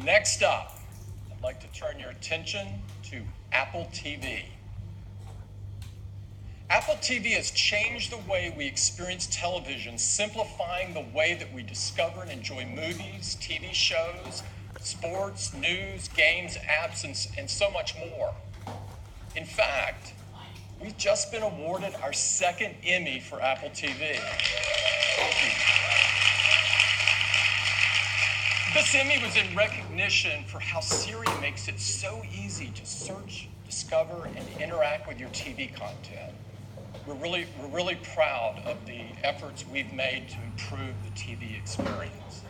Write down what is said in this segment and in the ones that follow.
Next up, I'd like to turn your attention to Apple TV. Apple TV has changed the way we experience television, simplifying the way that we discover and enjoy movies, TV shows, sports, news, games, apps, and so much more. In fact, we've just been awarded our second Emmy for Apple TV. Thank you. This Emmy was in recognition for how Siri makes it so easy to search, discover, and interact with your TV content. We're really proud of the efforts we've made to improve the TV experience.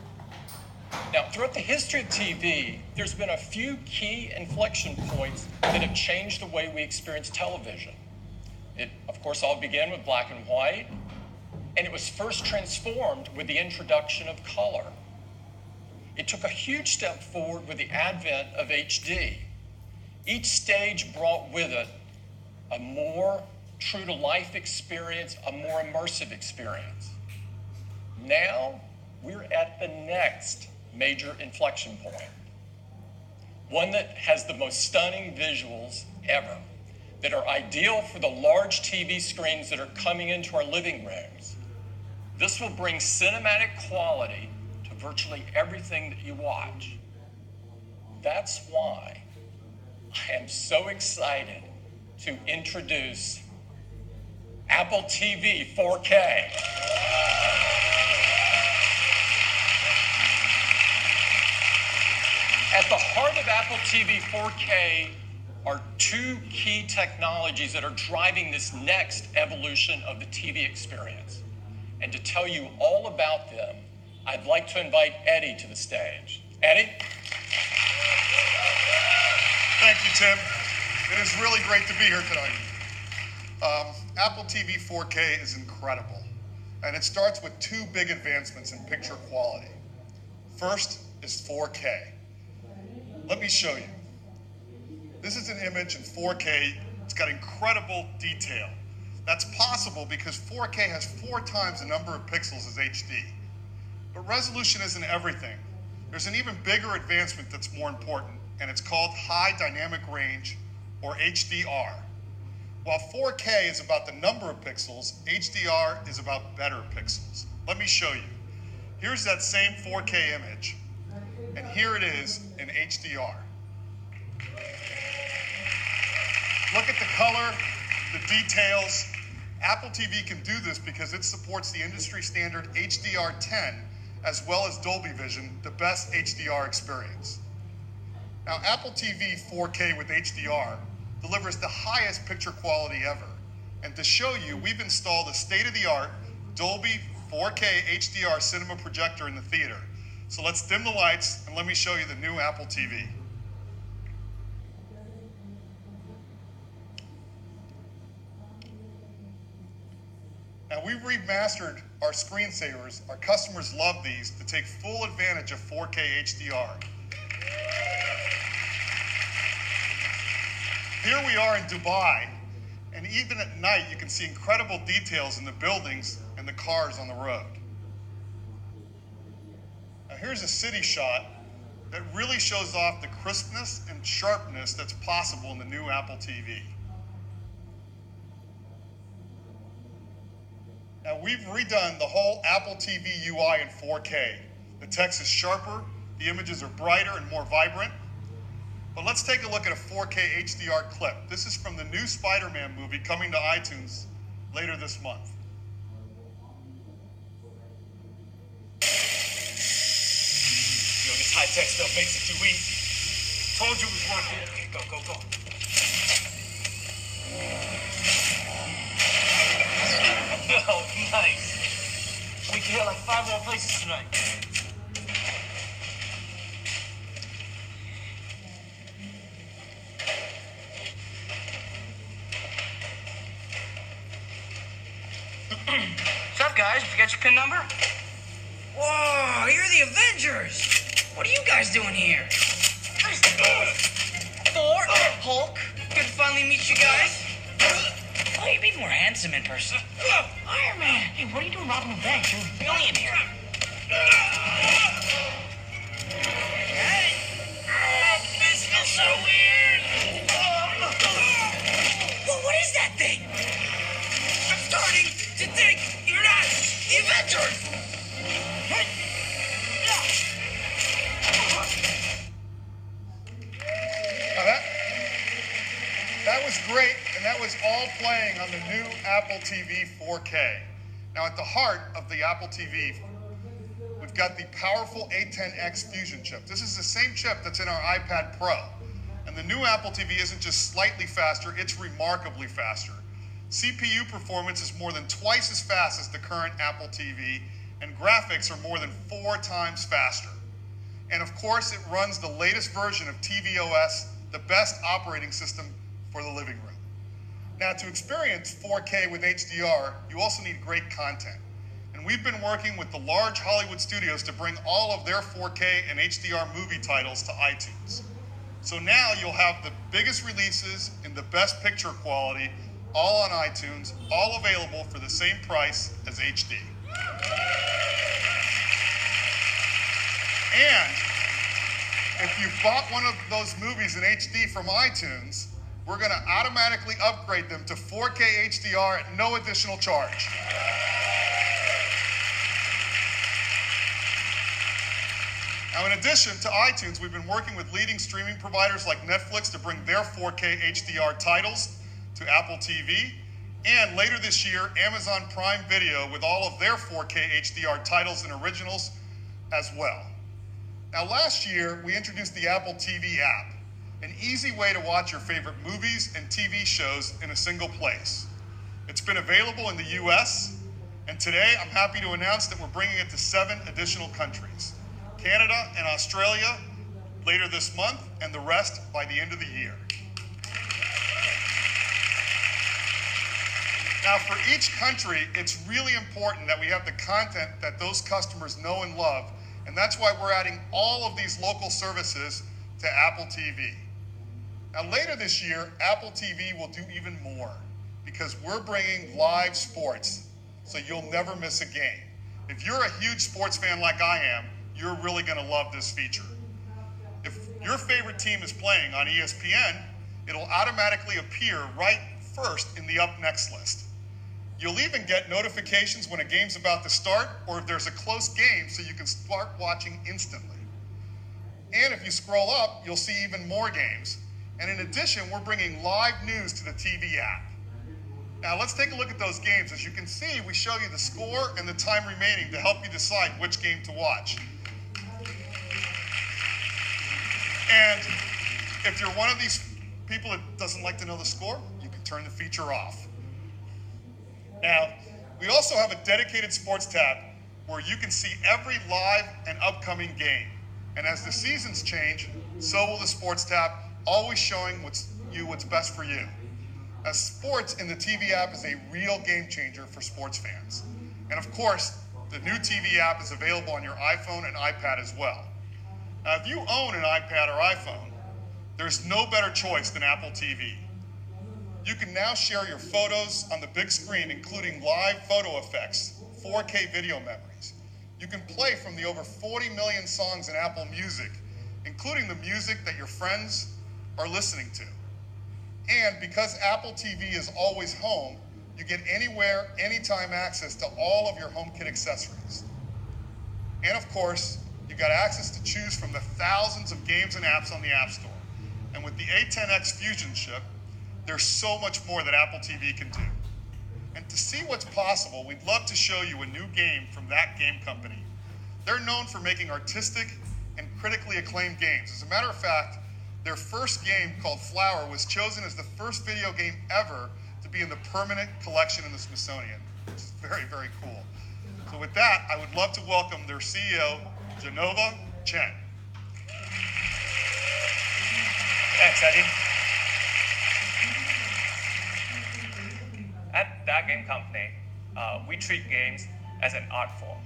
Now, throughout the history of TV, there's been a few key inflection points that have changed the way we experience television. It, of course, all began with black and white, and it was first transformed with the introduction of color. It took a huge step forward with the advent of HD. Each stage brought with it a more true-to-life experience, a more immersive experience. Now, we're at the next major inflection point, one that has the most stunning visuals ever, that are ideal for the large TV screens that are coming into our living rooms. This will bring cinematic quality to virtually everything that you watch. That's why I am so excited to introduce Apple TV 4K. At the heart of Apple TV 4K are two key technologies that are driving this next evolution of the TV experience. And to tell you all about them, I'd like to invite Eddie to the stage. Eddie? Thank you, Tim. It is really great to be here tonight. Apple TV 4K is incredible, and it starts with two big advancements in picture quality. First is 4K. Let me show you. This is an image in 4K. It's got incredible detail. That's possible because 4K has 4 times the number of pixels as HD. But resolution isn't everything. There's an even bigger advancement that's more important, and it's called high dynamic range, or HDR. While 4K is about the number of pixels, HDR is about better pixels. Let me show you. Here's that same 4K image, and here it is in HDR. Look at the color, the details. Apple TV can do this because it supports the industry standard HDR10 as well as Dolby Vision, the best HDR experience. Now, Apple TV 4K with HDR delivers the highest picture quality ever. And to show you, we've installed a state-of-the-art Dolby 4K HDR cinema projector in the theater. So let's dim the lights and let me show you the new Apple TV. Now, we've remastered our screensavers. Our customers love these to take full advantage of 4K HDR. Here we are in Dubai, and even at night you can see incredible details in the buildings and the cars on the road. Now here's a city shot that really shows off the crispness and sharpness that's possible in the new Apple TV. Now we've redone the whole Apple TV UI in 4K. The text is sharper, the images are brighter and more vibrant. But let's take a look at a 4K HDR clip. This is from the new Spider-Man movie coming to iTunes later this month. Yo, this high-tech stuff makes it too easy. Told you it was worth it. Okay, go, go, go. Oh, nice. We can hit like 5 more places tonight. What's up, guys? You got your PIN number? Whoa, you're the Avengers! What are you guys doing here? Thor, Hulk, good to finally meet you guys. Oh, you'd be more handsome in person. Iron Man! Hey, what are you doing robbing a bank? You're a billionaire. Hey! all playing on the new Apple TV 4K. Now, at the heart of the Apple TV, we've got the powerful A10X Fusion chip. This is the same chip that's in our iPad Pro. And the new Apple TV isn't just slightly faster, it's remarkably faster. CPU performance is more than twice as fast as the current Apple TV, and graphics are more than 4 times faster. And of course, it runs the latest version of tvOS, the best operating system for the living room. Now, to experience 4K with HDR, you also need great content. And we've been working with the large Hollywood studios to bring all of their 4K and HDR movie titles to iTunes. So now you'll have the biggest releases in the best picture quality, all on iTunes, all available for the same price as HD. And if you bought one of those movies in HD from iTunes, we're going to automatically upgrade them to 4K HDR at no additional charge. Now, in addition to iTunes, we've been working with leading streaming providers like Netflix to bring their 4K HDR titles to Apple TV. And later this year, Amazon Prime Video with all of their 4K HDR titles and originals as well. Now, last year, we introduced the Apple TV app, an easy way to watch your favorite movies and TV shows in a single place. It's been available in the US, and today I'm happy to announce that we're bringing it to 7 additional countries: Canada and Australia later this month, and the rest by the end of the year. Now, for each country, it's really important that we have the content that those customers know and love, and that's why we're adding all of these local services to Apple TV. Now, later this year, Apple TV will do even more because we're bringing live sports, so you'll never miss a game. If you're a huge sports fan like I am, you're really going to love this feature. If your favorite team is playing on ESPN, it'll automatically appear right first in the Up Next list. You'll even get notifications when a game's about to start or if there's a close game, so you can start watching instantly. And if you scroll up, you'll see even more games. And in addition, we're bringing live news to the TV app. Now, let's take a look at those games. As you can see, we show you the score and the time remaining to help you decide which game to watch. And if you're one of these people that doesn't like to know the score, you can turn the feature off. Now, we also have a dedicated sports tab where you can see every live and upcoming game. And as the seasons change, so will the sports tab, always showing what's best for you. As sports in the TV app is a real game changer for sports fans. And of course, the new TV app is available on your iPhone and iPad as well. Now, if you own an iPad or iPhone, there's no better choice than Apple TV. You can now share your photos on the big screen, including live photo effects, 4K video memories. You can play from the over 40 million songs in Apple Music, including the music that your friends are listening to. And because Apple TV is always home, you get anywhere, anytime access to all of your HomeKit accessories. And of course, you've got access to choose from the thousands of games and apps on the App Store. And with the A10X Fusion chip, there's so much more that Apple TV can do. And to see what's possible, we'd love to show you a new game from that game company. They're known for making artistic and critically acclaimed games. As a matter of fact, their first game, called Flower, was chosen as the first video game ever to be in the permanent collection in the Smithsonian, which is very, very cool. So with that, I would love to welcome their CEO, Genova Chen. Thanks, Eddie. At that game company, we treat games as an art form.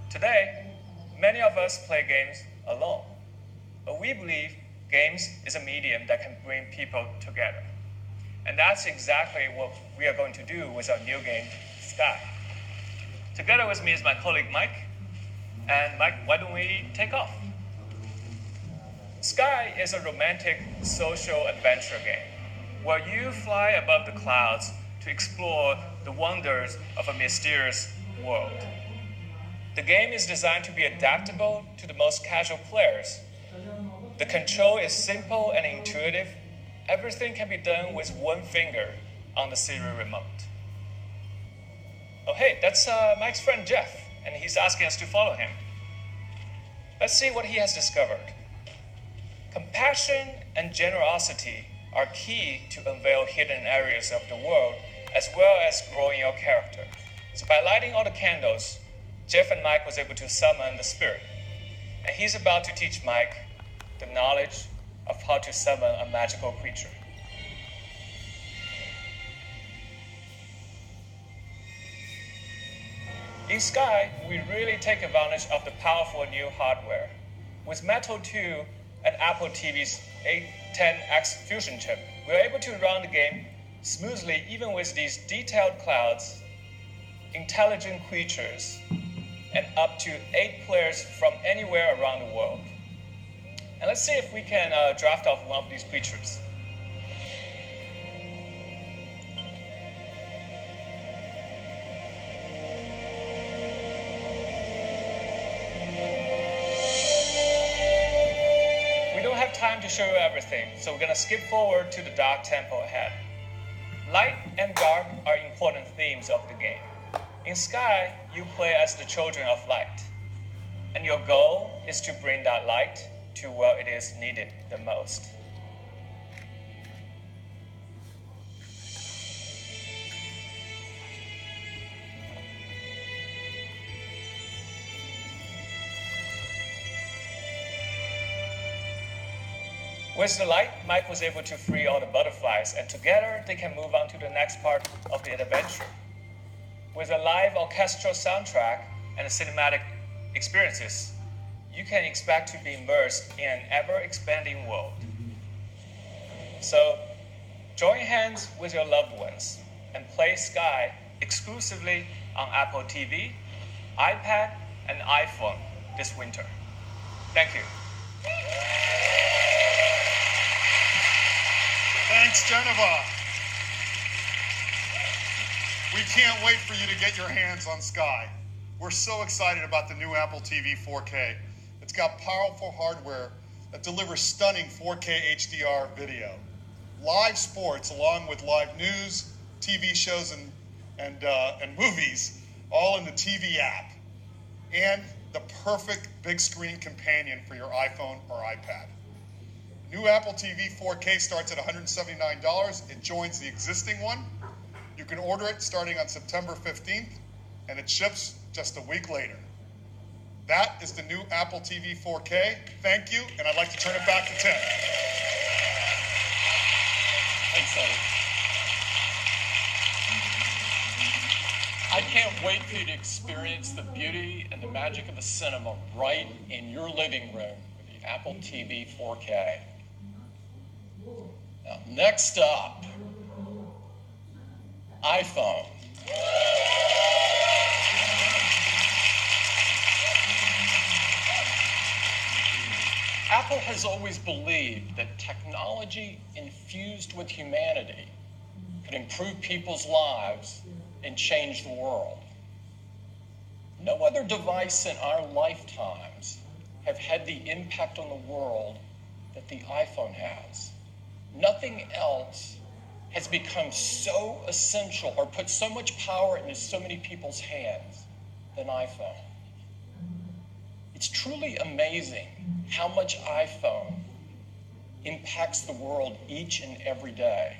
Today, many of us play games alone, but we believe games is a medium that can bring people together. And that's exactly what we are going to do with our new game, Sky. Together with me is my colleague, Mike. And Mike, why don't we take off? Sky is a romantic social adventure game where you fly above the clouds to explore the wonders of a mysterious world. The game is designed to be adaptable to the most casual players. The control is simple and intuitive. Everything can be done with one finger, on the Siri remote. Oh, hey, that's Mike's friend Jeff, and he's asking us to follow him. Let's see what he has discovered. Compassion and generosity are key to unveil hidden areas of the world, as well as growing your character. So by lighting all the candles, Jeff and Mike was able to summon the spirit. And he's about to teach Mike the knowledge of how to summon a magical creature. In Sky, we really take advantage of the powerful new hardware. With Metal 2 and Apple TV's A10X Fusion chip, we're able to run the game smoothly even with these detailed clouds, intelligent creatures, and up to 8 players from anywhere around the world. And let's see if we can draft off one of these creatures. We don't have time to show you everything, so we're going to skip forward to the dark temple ahead. Light and dark are important themes of the game. In Sky, you play as the children of light, and your goal is to bring that light to where it is needed the most. With the light, Mike was able to free all the butterflies, and together they can move on to the next part of the adventure. With a live orchestral soundtrack and cinematic experiences, you can expect to be immersed in an ever-expanding world. So, join hands with your loved ones and play Sky exclusively on Apple TV, iPad, and iPhone this winter. Thank you. Thanks, Geneva. We can't wait for you to get your hands on Sky. We're so excited about the new Apple TV 4K. It's got powerful hardware that delivers stunning 4K HDR video, live sports along with live news, TV shows, and movies, all in the TV app, and the perfect big screen companion for your iPhone or iPad. New Apple TV 4K starts at $179. It joins the existing one. You can order it starting on September 15th, and it ships just a week later. That is the new Apple TV 4K. Thank you, and I'd like to turn it back to Tim. Thanks, Eddie. I can't wait for you to experience the beauty and the magic of the cinema right in your living room with the Apple TV 4K. Now, next up, iPhone. Apple has always believed that technology infused with humanity could improve people's lives and change the world. No other device in our lifetimes have had the impact on the world that the iPhone has. Nothing else has become so essential or put so much power into so many people's hands than iPhone. It's truly amazing how much iPhone impacts the world each and every day.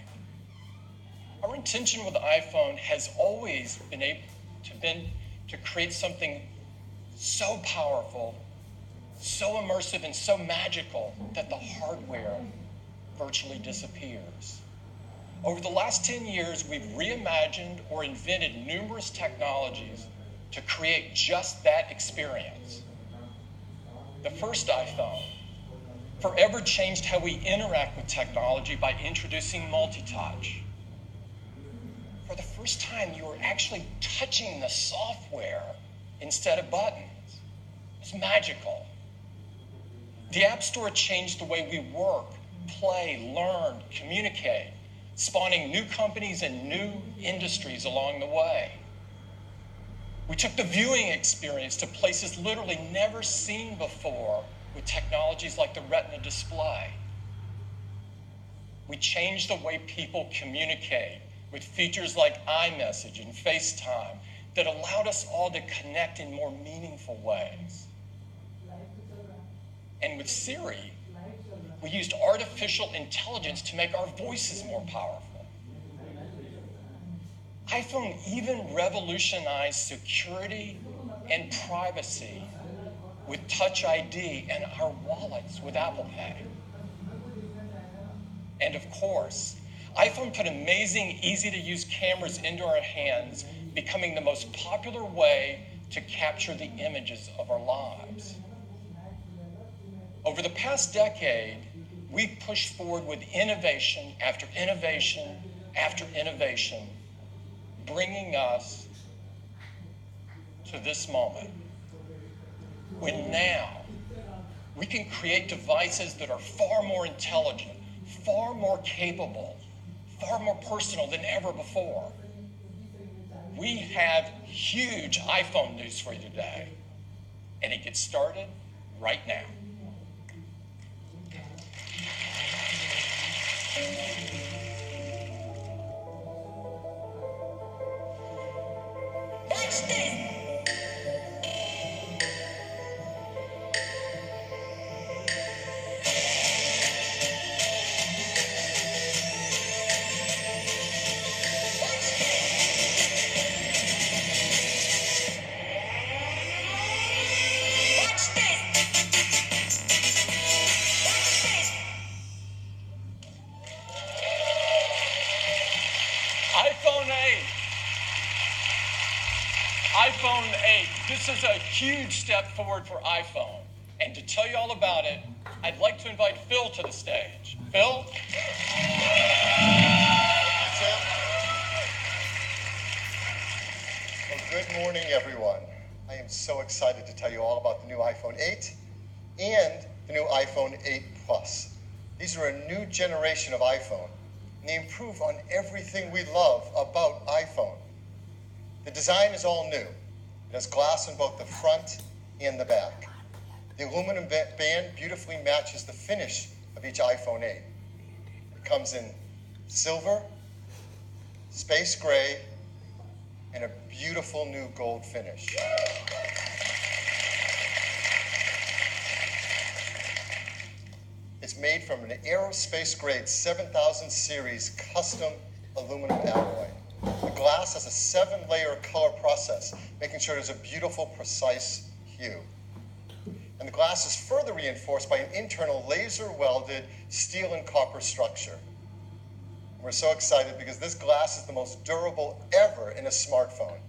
Our intention with the iPhone has always been to create something so powerful, so immersive, and so magical that the hardware virtually disappears. Over the last 10 years, we've reimagined or invented numerous technologies to create just that experience. The first iPhone forever changed how we interact with technology by introducing multi-touch. For the first time, you were actually touching the software instead of buttons. It's magical. The App Store changed the way we work, play, learn, communicate, spawning new companies and new industries along the way. We took the viewing experience to places literally never seen before with technologies like the Retina display. We changed the way people communicate with features like iMessage and FaceTime that allowed us all to connect in more meaningful ways. And with Siri, we used artificial intelligence to make our voices more powerful. iPhone even revolutionized security and privacy with Touch ID and our wallets with Apple Pay. And of course, iPhone put amazing, easy-to-use cameras into our hands, becoming the most popular way to capture the images of our lives. Over the past decade, we've pushed forward with innovation after innovation after innovation, bringing us to this moment, when now we can create devices that are far more intelligent, far more capable, far more personal than ever before. We have huge iPhone news for you today, and it gets started right now. Watch this. Watch this. Watch this. iPhone 8. iPhone 8. This is a huge step forward for iPhone. And to tell you all about it, I'd like to invite Phil to the stage. Phil? Well, good morning, everyone. I am so excited to tell you all about the new iPhone 8 and the new iPhone 8 Plus. These are a new generation of iPhone, and they improve on everything we love about iPhone. The design is all new. It has glass on both the front and the back. The aluminum band beautifully matches the finish of each iPhone 8. It comes in silver, space gray, and a beautiful new gold finish. It's made from an aerospace grade 7000 series custom aluminum alloy. The glass has a 7-layer color process, making sure there's a beautiful, precise hue. And the glass is further reinforced by an internal laser-welded steel and copper structure. We're so excited because this glass is the most durable ever in a smartphone.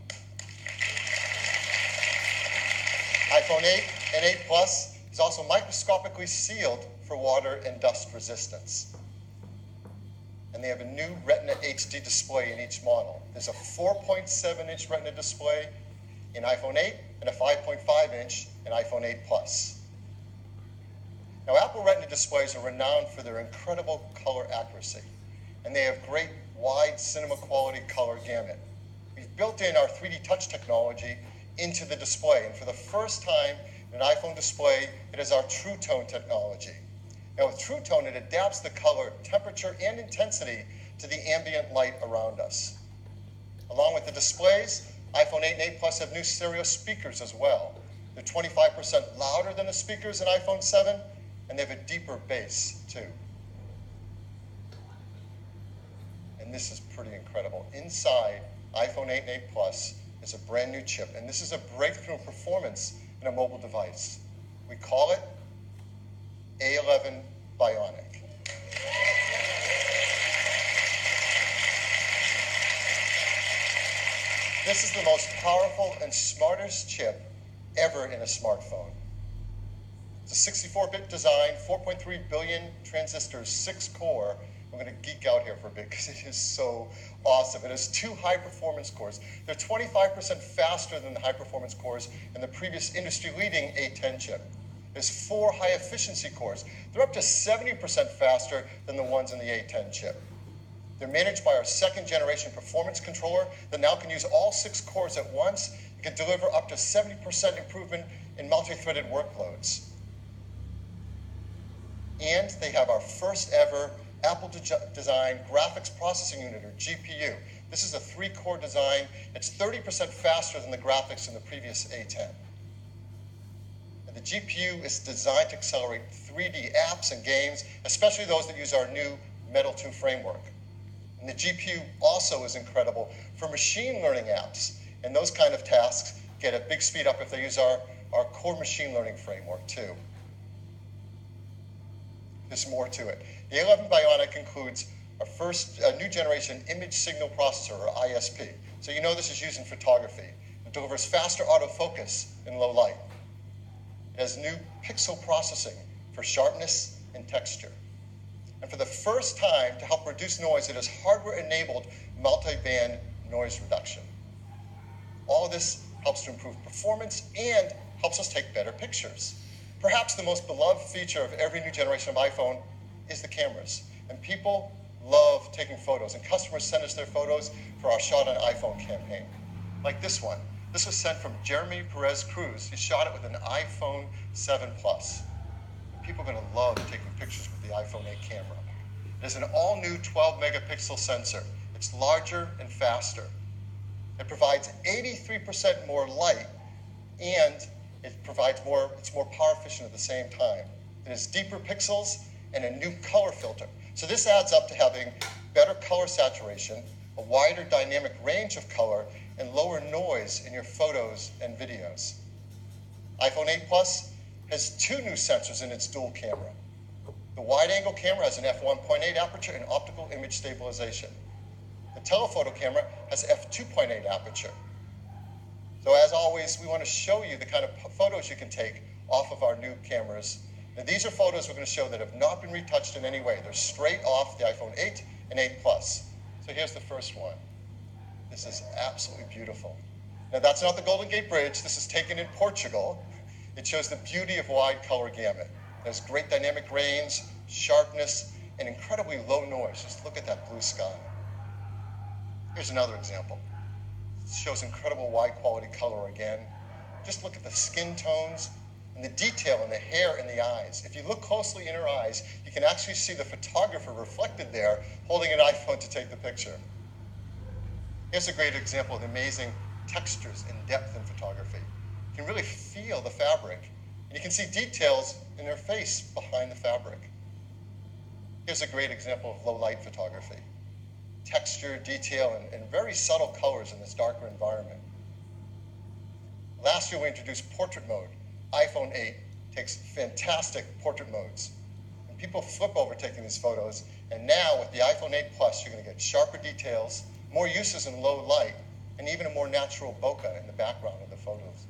iPhone 8 and 8 Plus is also microscopically sealed for water and dust resistance. And they have a new Retina HD display in each model. There's a 4.7-inch Retina display in iPhone 8 and a 5.5-inch in iPhone 8 Plus. Now, Apple Retina displays are renowned for their incredible color accuracy, and they have great wide cinema quality color gamut. We've built in our 3D touch technology into the display, and for the first time in an iPhone display, it is our True Tone technology. Now, with True Tone, it adapts the color, temperature, and intensity to the ambient light around us. Along with the displays, iPhone 8 and 8 Plus have new stereo speakers as well. They're 25% louder than the speakers in iPhone 7, and they have a deeper bass, too. And this is pretty incredible. Inside iPhone 8 and 8 Plus is a brand new chip, and this is a breakthrough in performance in a mobile device. We call it A11 Bionic. This is the most powerful and smartest chip ever in a smartphone. It's a 64-bit design, 4.3 billion transistors, 6-core. I'm going to geek out here for a bit because it is so awesome. It has 2 high-performance cores. They're 25% faster than the high-performance cores in the previous industry-leading A10 chip. There's 4 high-efficiency cores. They're up to 70% faster than the ones in the A10 chip. They're managed by our 2nd-generation performance controller that now can use all 6 cores at once. It can deliver up to 70% improvement in multi-threaded workloads. And they have our first ever Apple design graphics processing unit, or GPU. This is a 3-core design. It's 30% faster than the graphics in the previous A10. And the GPU is designed to accelerate 3D apps and games, especially those that use our new Metal 2 framework. And the GPU also is incredible for machine learning apps, and those kind of tasks get a big speed up if they use our core machine learning framework too. There's more to it. The A11 Bionic includes our first new generation image signal processor, or ISP. So you know this is used in photography. It delivers faster autofocus in low light. It has new pixel processing for sharpness and texture. And for the first time, to help reduce noise, it has hardware-enabled multi-band noise reduction. All of this helps to improve performance and helps us take better pictures. Perhaps the most beloved feature of every new generation of iPhone is the cameras. And people love taking photos, and customers send us their photos for our Shot on iPhone campaign. Like this one. This was sent from Jeremy Perez Cruz. He shot it with an iPhone 7 Plus. People are going to love taking pictures with the iPhone 8 camera. It is an all-new 12-megapixel sensor. It's larger and faster. It provides 83% more light, and it's more power efficient at the same time. It has deeper pixels and a new color filter. So this adds up to having better color saturation, a wider dynamic range of color, and lower noise in your photos and videos. iPhone 8 Plus has 2 new sensors in its dual camera. The wide-angle camera has an f1.8 aperture and optical image stabilization. The telephoto camera has f2.8 aperture. So as always, we want to show you the kind of photos you can take off of our new cameras. Now, these are photos we're going to show that have not been retouched in any way. They're straight off the iPhone 8 and 8 Plus. So here's the first one. This is absolutely beautiful. Now, that's not the Golden Gate Bridge. This is taken in Portugal. It shows the beauty of wide color gamut. There's great dynamic range, sharpness, and incredibly low noise. Just look at that blue sky. Here's another example. It shows incredible wide quality color again. Just look at the skin tones and the detail in the hair and the eyes. If you look closely in her eyes, you can actually see the photographer reflected there holding an iPhone to take the picture. Here's a great example of the amazing textures and depth in photography. You can really feel the fabric, and you can see details in her face behind the fabric. Here's a great example of low light photography. Texture, detail, and very subtle colors in this darker environment. Last year we introduced portrait mode. iPhone 8 takes fantastic portrait modes. And people flip over taking these photos, and now with the iPhone 8 Plus, you're going to get sharper details, more uses in low light, and even a more natural bokeh in the background of the photos.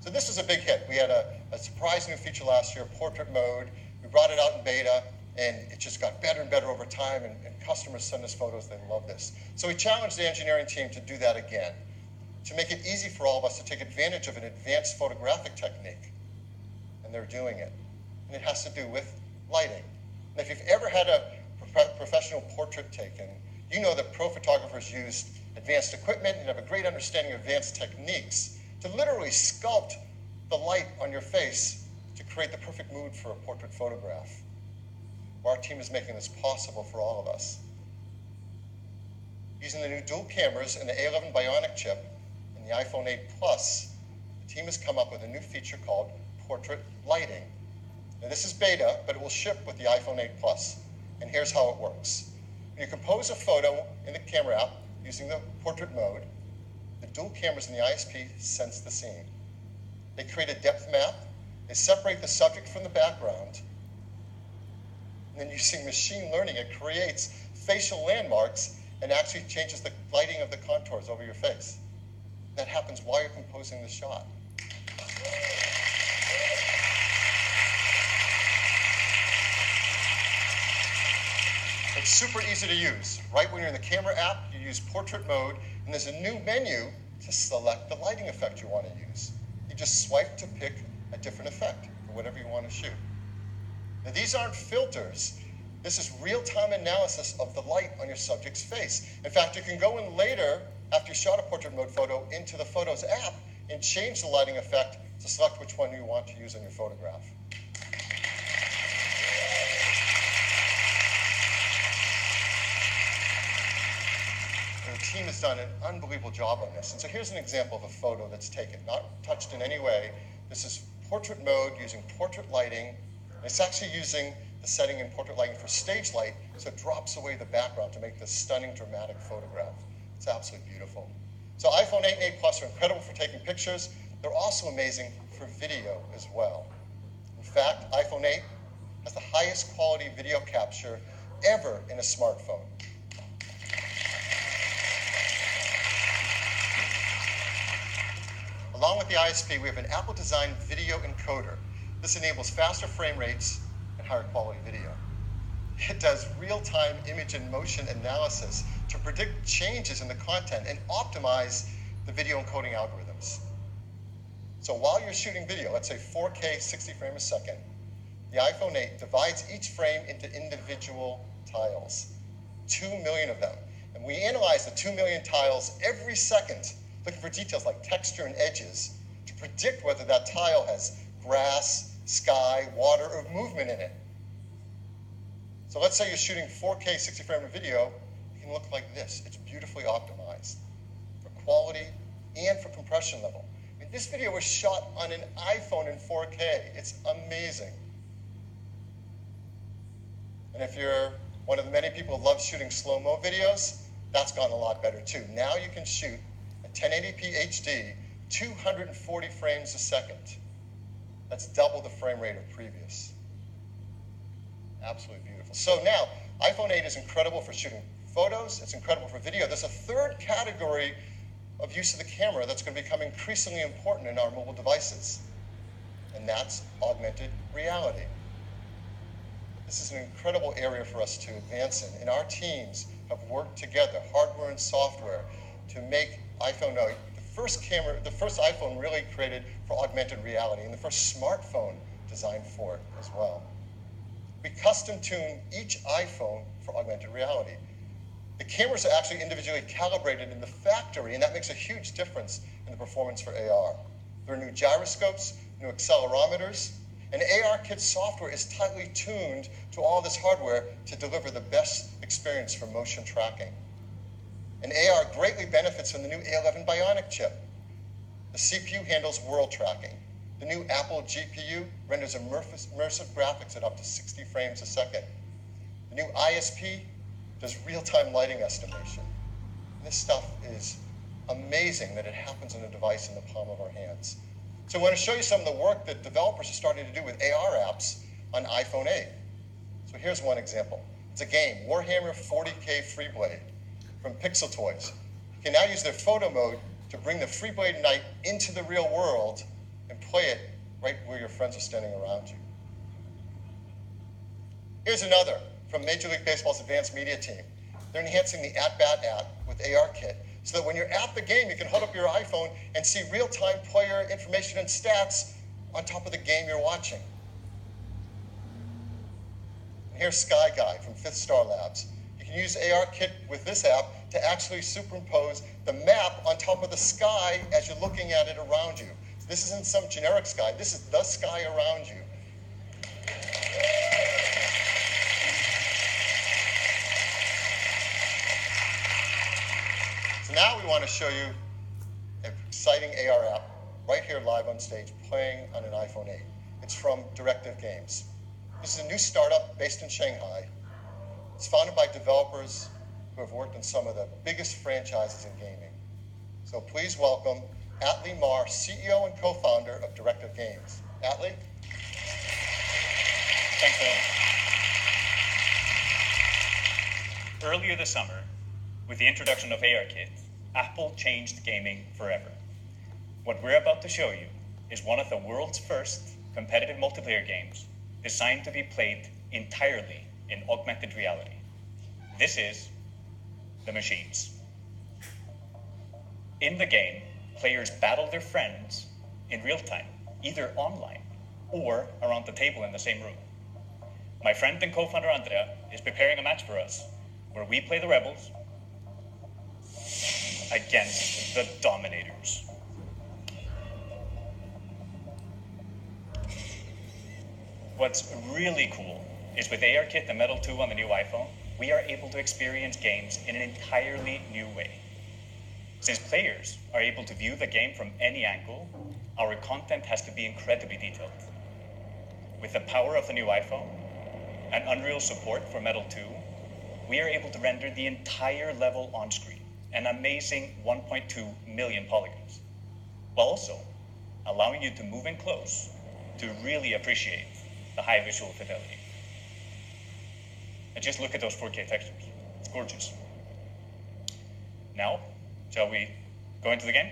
So this was a big hit. We had a surprise new feature last year, portrait mode. We brought it out in beta, and it just got better and better over time, and customers send us photos. They love this. So we challenged the engineering team to do that again, to make it easy for all of us to take advantage of an advanced photographic technique. And they're doing it. And it has to do with lighting. And if you've ever had a professional portrait taken, you know that pro photographers use advanced equipment and have a great understanding of advanced techniques to literally sculpt the light on your face to create the perfect mood for a portrait photograph. Our team is making this possible for all of us. Using the new dual cameras and the A11 Bionic chip and the iPhone 8 Plus, the team has come up with a new feature called portrait lighting. Now this is beta, but it will ship with the iPhone 8 Plus. And here's how it works. When you compose a photo in the camera app using the portrait mode, the dual cameras in the ISP sense the scene. They create a depth map, they separate the subject from the background, and then using machine learning, it creates facial landmarks and actually changes the lighting of the contours over your face. That happens while you're composing the shot. It's super easy to use. Right when you're in the camera app, you use portrait mode, and there's a new menu to select the lighting effect you want to use. You just swipe to pick a different effect for whatever you want to shoot. Now, these aren't filters. This is real-time analysis of the light on your subject's face. In fact, you can go in later, after you shot a portrait mode photo, into the Photos app and change the lighting effect to select which one you want to use on your photograph. The team done an unbelievable job on this. And so here's an example of a photo that's taken, not touched in any way. This is portrait mode using portrait lighting. It's actually using the setting in portrait lighting for stage light, so it drops away the background to make this stunning, dramatic photograph. It's absolutely beautiful. So iPhone 8 and 8 Plus are incredible for taking pictures. They're also amazing for video as well. In fact, iPhone 8 has the highest quality video capture ever in a smartphone. Along with the ISP, we have an Apple-designed video encoder. This enables faster frame rates and higher quality video. It does real-time image and motion analysis to predict changes in the content and optimize the video encoding algorithms. So while you're shooting video, let's say 4K 60 frames a second, the iPhone 8 divides each frame into individual tiles, 2 million of them. And we analyze the 2 million tiles every second, looking for details like texture and edges to predict whether that tile has grass, sky, water, or movement in it. So let's say you're shooting 4K 60 frame video, it can look like this. It's beautifully optimized for quality and for compression level. I mean, this video was shot on an iPhone in 4K. It's amazing. And if you're one of the many people who love shooting slow-mo videos, that's gone a lot better too. Now you can shoot at 1080p HD, 240 frames a second. That's double the frame rate of previous. Absolutely beautiful. So now, iPhone 8 is incredible for shooting photos. It's incredible for video. There's a third category of use of the camera that's going to become increasingly important in our mobile devices, and that's augmented reality. This is an incredible area for us to advance in, and our teams have worked together, hardware and software, to make iPhone 8 the first iPhone really created for augmented reality, and the first smartphone designed for it as well. We custom tune each iPhone for augmented reality. The cameras are actually individually calibrated in the factory, and that makes a huge difference in the performance for AR. There are new gyroscopes, new accelerometers, and ARKit software is tightly tuned to all this hardware to deliver the best experience for motion tracking. And AR greatly benefits from the new A11 Bionic chip. The CPU handles world tracking. The new Apple GPU renders immersive graphics at up to 60 frames a second. The new ISP does real-time lighting estimation. And this stuff is amazing that it happens on a device in the palm of our hands. So I want to show you some of the work that developers are starting to do with AR apps on iPhone 8. So here's one example. It's a game, Warhammer 40K Freeblade from Pixel Toys. You can now use their photo mode to bring the Freeblade Knight into the real world and play it right where your friends are standing around you. Here's another from Major League Baseball's advanced media team. They're enhancing the At-Bat app with ARKit so that when you're at the game, you can hold up your iPhone and see real-time player information and stats on top of the game you're watching. And here's Sky Guy from Fifth Star Labs. You can use ARKit with this app to actually superimpose the map on top of the sky as you're looking at it around you. This isn't some generic sky. This is the sky around you. So now we want to show you an exciting AR app right here live on stage playing on an iPhone 8. It's from Directive Games. This is a new startup based in Shanghai. It's founded by developers who have worked on some of the biggest franchises in gaming. So please welcome Atlee Mar, CEO and co-founder of Directive Games. Atlee? Thanks, Phil. Earlier this summer, with the introduction of ARKit, Apple changed gaming forever. What we're about to show you is one of the world's first competitive multiplayer games designed to be played entirely in augmented reality. This is The Machines. In the game, players battle their friends in real time, either online or around the table in the same room. My friend and co-founder Andrea is preparing a match for us where we play the rebels against the dominators. What's really cool is with ARKit and Metal 2 on the new iPhone, we are able to experience games in an entirely new way. Since players are able to view the game from any angle, our content has to be incredibly detailed. With the power of the new iPhone and Unreal support for Metal 2, we are able to render the entire level on screen, an amazing 1.2 million polygons, while also allowing you to move in close to really appreciate the high visual fidelity. And just look at those 4K textures. It's gorgeous. Now, shall we go into the game?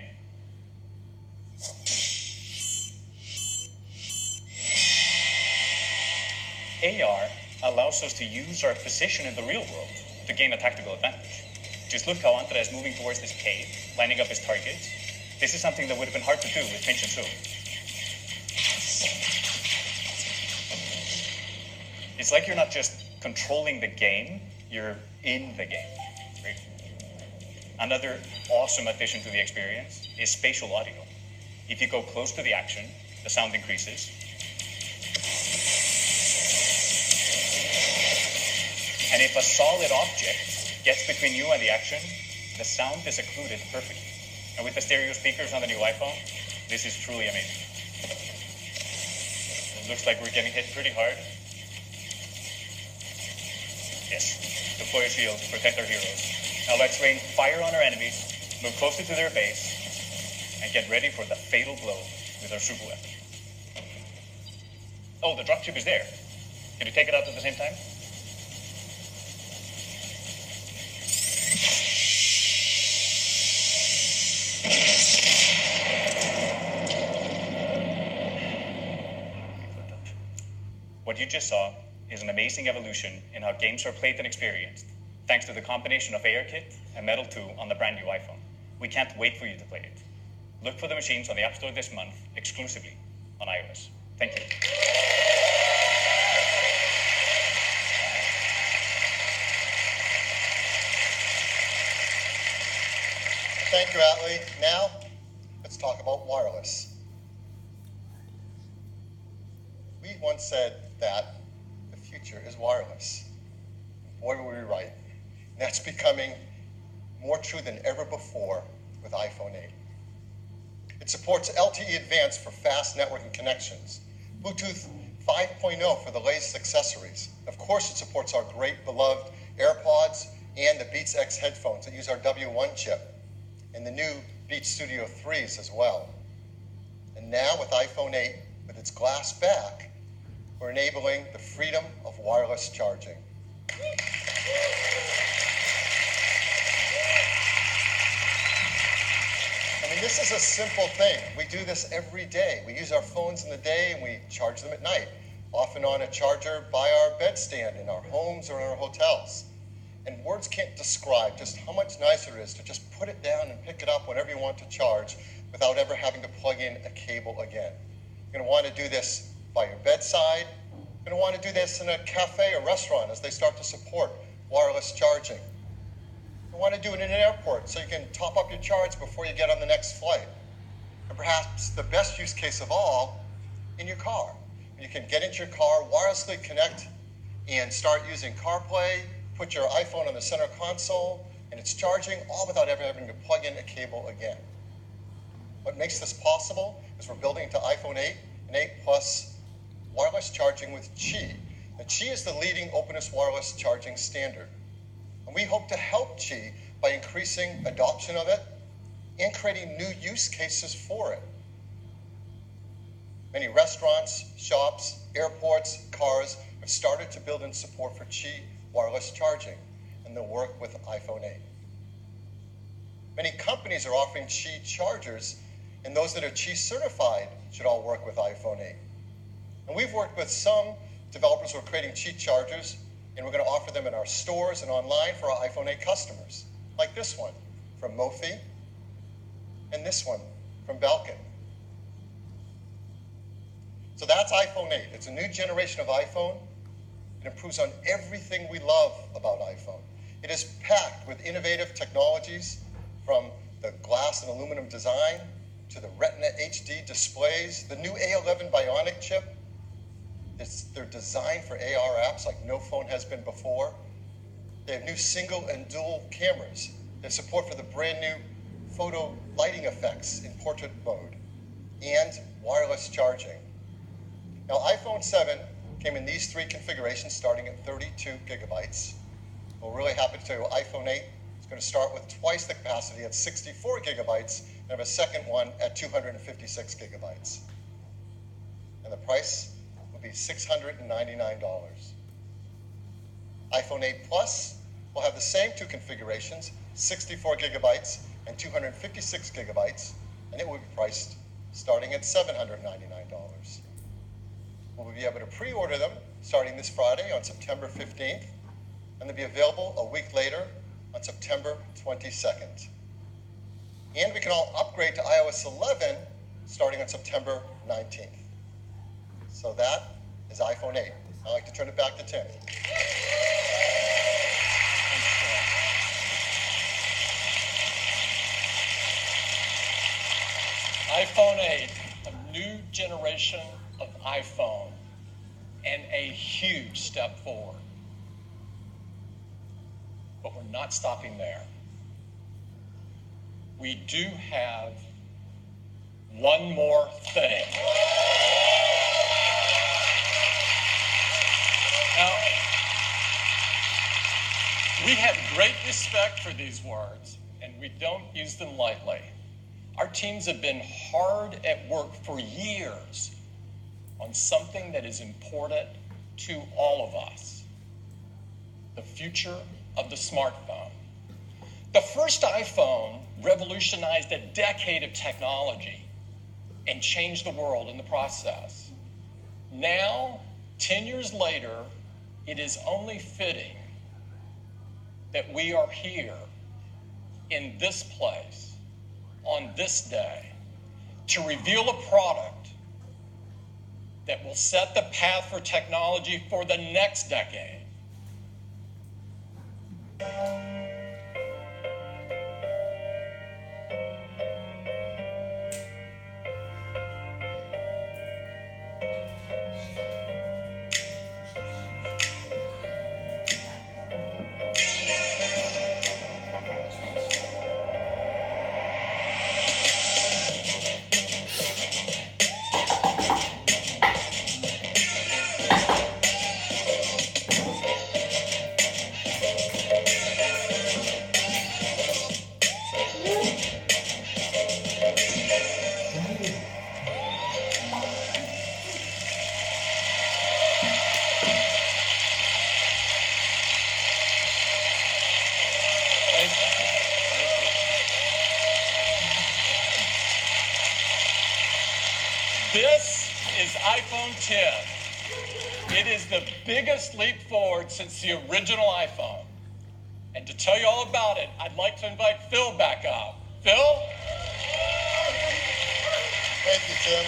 AR allows us to use our position in the real world to gain a tactical advantage. Just look how Andre is moving towards this cave, lining up his targets. This is something that would have been hard to do with pinch and zoom. It's like you're not just controlling the game, you're in the game. Right? Another awesome addition to the experience is spatial audio. If you go close to the action, the sound increases. And if a solid object gets between you and the action, the sound is occluded perfectly. And with the stereo speakers on the new iPhone, this is truly amazing. It looks like we're getting hit pretty hard. Yes, deploy a shield, protect our heroes. Now let's rain fire on our enemies, move closer to their base, and get ready for the fatal blow with our super weapon. Oh, the dropship is there. Can you take it out at the same time? What you just saw is an amazing evolution in how games are played and experienced, thanks to the combination of ARKit and Metal 2 on the brand new iPhone. We can't wait for you to play it. Look for the machines on the App Store this month, exclusively on iOS. Thank you. Thank you, Atlee. Now, let's talk about wireless. We once said that the future is wireless. Boy, were we right. And that's becoming more true than ever before with iPhone 8. It supports LTE Advanced for fast networking connections, Bluetooth 5.0 for the latest accessories. Of course, it supports our great beloved AirPods and the Beats X headphones that use our W1 chip, and the new Beats Studio 3s as well. And now with iPhone 8, with its glass back, we're enabling the freedom of wireless charging. I mean, this is a simple thing. We do this every day. We use our phones in the day and we charge them at night, often on a charger by our bedstand in our homes or in our hotels. And words can't describe just how much nicer it is to just put it down and pick it up whenever you want to charge without ever having to plug in a cable again. You're going to want to do this by your bedside. You're going to want to do this in a cafe or restaurant as they start to support wireless charging. You want to do it in an airport so you can top up your charge before you get on the next flight. And perhaps the best use case of all, in your car. You can get into your car, wirelessly connect, and start using CarPlay, put your iPhone on the center console, and it's charging, all without ever having to plug in a cable again. What makes this possible is we're building into iPhone 8 and 8 Plus wireless charging with Qi. Now, Qi is the leading openness wireless charging standard. And we hope to help Qi by increasing adoption of it and creating new use cases for it. Many restaurants, shops, airports, cars have started to build in support for Qi wireless charging, and they'll work with iPhone 8. Many companies are offering Qi chargers, and those that are Qi certified should all work with iPhone 8. And we've worked with some developers who are creating Qi chargers, and we're going to offer them in our stores and online for our iPhone 8 customers, like this one from Mophie, and this one from Belkin. So that's iPhone 8. It's a new generation of iPhone. It improves on everything we love about iPhone. It is packed with innovative technologies, from the glass and aluminum design to the Retina HD displays, the new A11 Bionic chip. They're designed for AR apps like no phone has been before. They have new single and dual cameras. They have support for the brand new photo lighting effects in portrait mode, and wireless charging. Now, iPhone 7 came in these three configurations starting at 32 gigabytes. We're really happy to tell you iPhone 8 is going to start with twice the capacity at 64 gigabytes and have a second one at 256 gigabytes. And the price will be $699. iPhone 8 Plus will have the same two configurations, 64 gigabytes and 256 gigabytes, and it will be priced starting at $799. We'll be able to pre-order them starting this Friday on September 15th, and they'll be available a week later on September 22nd. And we can all upgrade to iOS 11 starting on September 19th. So that is iPhone 8. I'd like to turn it back to Tim. iPhone 8, a new generation of iPhone, and a huge step forward. But we're not stopping there. We do have one more thing. Now, we have great respect for these words, and we don't use them lightly. Our teams have been hard at work for years on something that is important to all of us: the future of the smartphone. The first iPhone revolutionized a decade of technology and changed the world in the process. Now, 10 years later, it is only fitting that we are here in this place on this day to reveal a product that will set the path for technology for the next decade. This is iPhone 10. It is the biggest leap forward since the original iPhone. And to tell you all about it, I'd like to invite Phil back up. Phil? Thank you, Tim.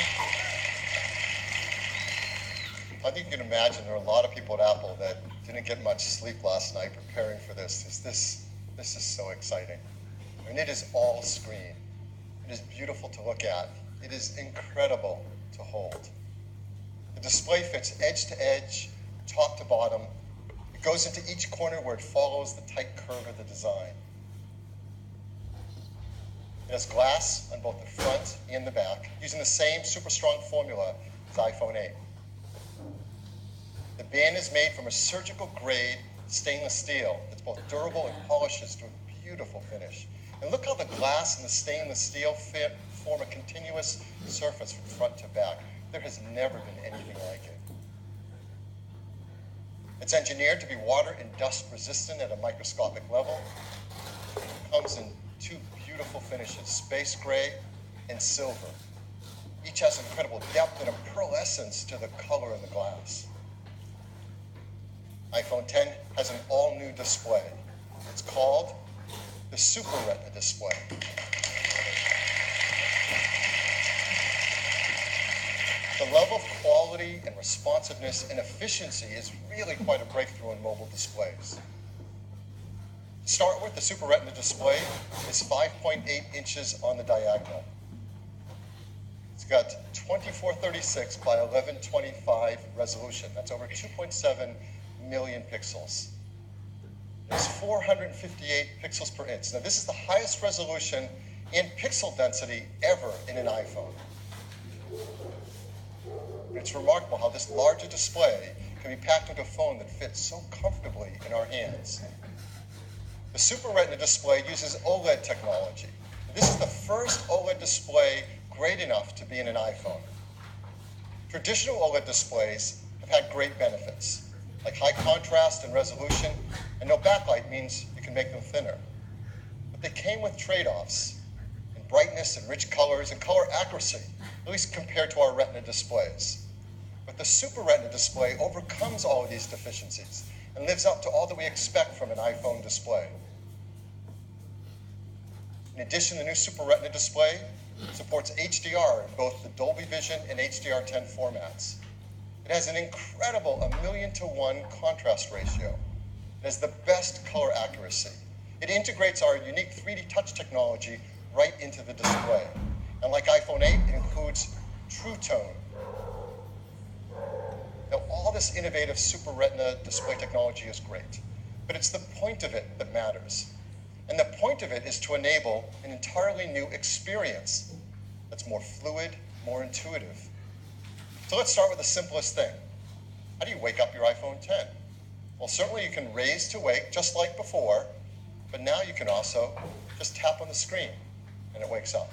I think you can imagine there are a lot of people at Apple that didn't get much sleep last night preparing for this. This is so exciting. I mean, it is all screen. It is beautiful to look at. It is incredible to hold. The display fits edge to edge, top to bottom. It goes into each corner where it follows the tight curve of the design. It has glass on both the front and the back, using the same super strong formula as iPhone 8. The band is made from a surgical grade stainless steel that's both durable and polishes to a beautiful finish. And look how the glass and the stainless steel form a continuous surface from front to back. There has never been anything like it. It's engineered to be water and dust resistant at a microscopic level. It comes in two beautiful finishes, space gray and silver. Each has incredible depth and a pearlescence to the color in the glass. iPhone 10 has an all-new display. It's called the Super Retina display. The level of quality and responsiveness and efficiency is really quite a breakthrough in mobile displays. To start with, the Super Retina display is 5.8 inches on the diagonal. It's got 2436 by 1125 resolution. That's over 2.7 million pixels. There's 458 pixels per inch. Now, this is the highest resolution and pixel density ever in an iPhone. It's remarkable how this larger display can be packed into a phone that fits so comfortably in our hands. The Super Retina display uses OLED technology. This is the first OLED display great enough to be in an iPhone. Traditional OLED displays have had great benefits, like high contrast and resolution, and no backlight means you can make them thinner. But they came with trade-offs in brightness and rich colors and color accuracy, at least compared to our Retina displays. But the Super Retina display overcomes all of these deficiencies and lives up to all that we expect from an iPhone display. In addition, the new Super Retina display supports HDR in both the Dolby Vision and HDR10 formats. It has an incredible 1,000,000 to 1 contrast ratio. It has the best color accuracy. It integrates our unique 3D touch technology right into the display. And like iPhone 8, it includes True Tone. Now, all this innovative Super Retina display technology is great, but it's the point of it that matters. And the point of it is to enable an entirely new experience that's more fluid, more intuitive. So let's start with the simplest thing. How do you wake up your iPhone 10? Well, certainly you can raise to wake just like before, but now you can also just tap on the screen and it wakes up.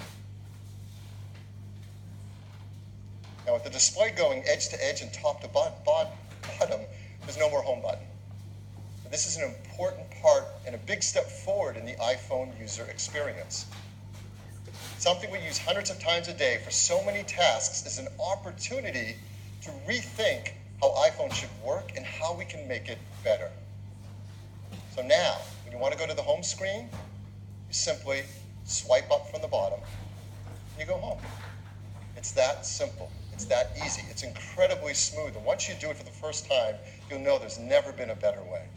Now with the display going edge to edge and top to bottom, there's no more home button. But this is an important part and a big step forward in the iPhone user experience. Something we use hundreds of times a day for so many tasks is an opportunity to rethink how iPhone should work and how we can make it better. So now, when you want to go to the home screen, you simply swipe up from the bottom and you go home. It's that simple. It's that easy. It's incredibly smooth. And once you do it for the first time, you'll know there's never been a better way.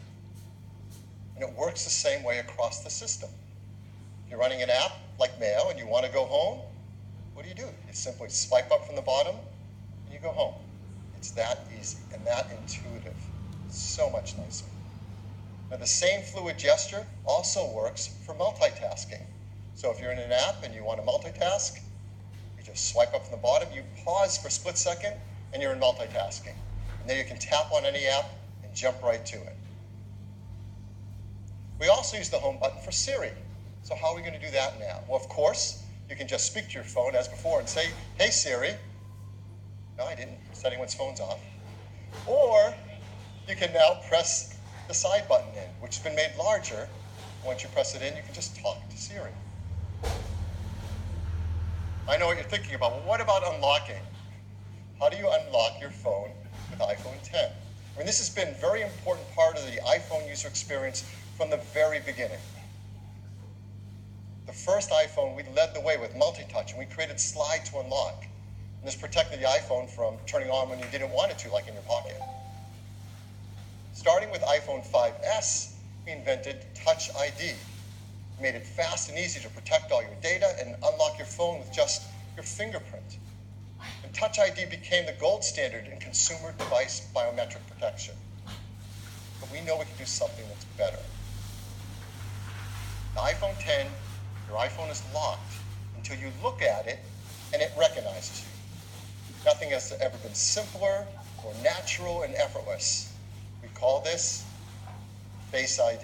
And it works the same way across the system. If you're running an app like Mail and you want to go home, what do? You simply swipe up from the bottom and you go home. It's that easy and that intuitive. It's so much nicer. Now the same fluid gesture also works for multitasking. So if you're in an app and you want to multitask, you just swipe up from the bottom, you pause for a split second, and you're in multitasking. And then you can tap on any app and jump right to it. We also use the home button for Siri. So how are we going to do that now? Well, of course, you can just speak to your phone as before and say, "Hey Siri." No, I didn't set anyone's phones off. Or you can now press the side button in, which has been made larger. Once you press it in, you can just talk to Siri. I know what you're thinking about. Well, what about unlocking? How do you unlock your phone with iPhone 10? I mean, this has been a very important part of the iPhone user experience from the very beginning. The first iPhone, we led the way with multi-touch, and we created slide to unlock. And this protected the iPhone from turning on when you didn't want it to, like in your pocket. Starting with iPhone 5S, we invented Touch ID. We made it fast and easy to protect all your data and unlock your phone with just your fingerprint. And Touch ID became the gold standard in consumer device biometric protection. But we know we can do something that's better. The iPhone 10, your iPhone is locked until you look at it and it recognizes you. Nothing has ever been simpler, more natural, and effortless. We call this Face ID.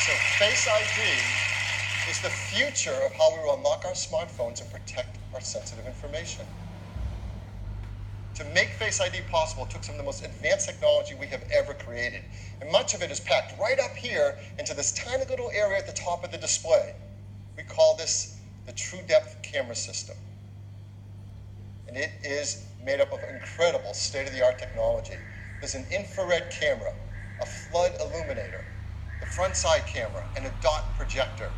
So Face ID is the future of how we will unlock our smartphones and protect our sensitive information. To make Face ID possible, it took some of the most advanced technology we have ever created. And much of it is packed right up here into this tiny little area at the top of the display. We call this the TrueDepth camera system. And it is made up of incredible state-of-the-art technology. There's an infrared camera, a flood illuminator, the front side camera, and a dot projector.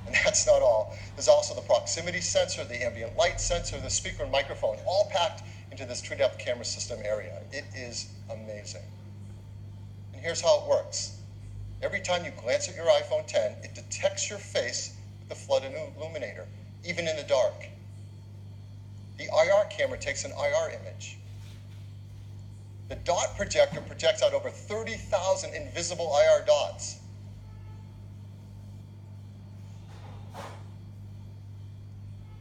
And that's not all. There's also the proximity sensor, the ambient light sensor, the speaker and microphone, all packed into this TrueDepth camera system area. It is amazing. And here's how it works. Every time you glance at your iPhone 10, it detects your face with the flood illuminator, even in the dark. The IR camera takes an IR image. The dot projector projects out over 30,000 invisible IR dots.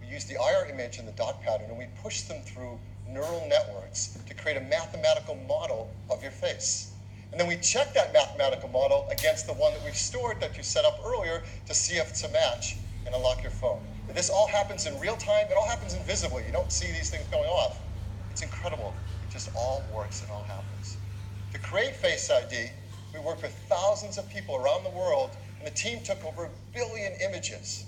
We use the IR image and the dot pattern, and we push them through neural networks to create a mathematical model of your face. And then we check that mathematical model against the one that we've stored that you set up earlier to see if it's a match and unlock your phone. And this all happens in real time. It all happens invisibly. You don't see these things going off. It's incredible. It just all works. It all happens. To create Face ID, we worked with thousands of people around the world, and the team took over 1 billion images.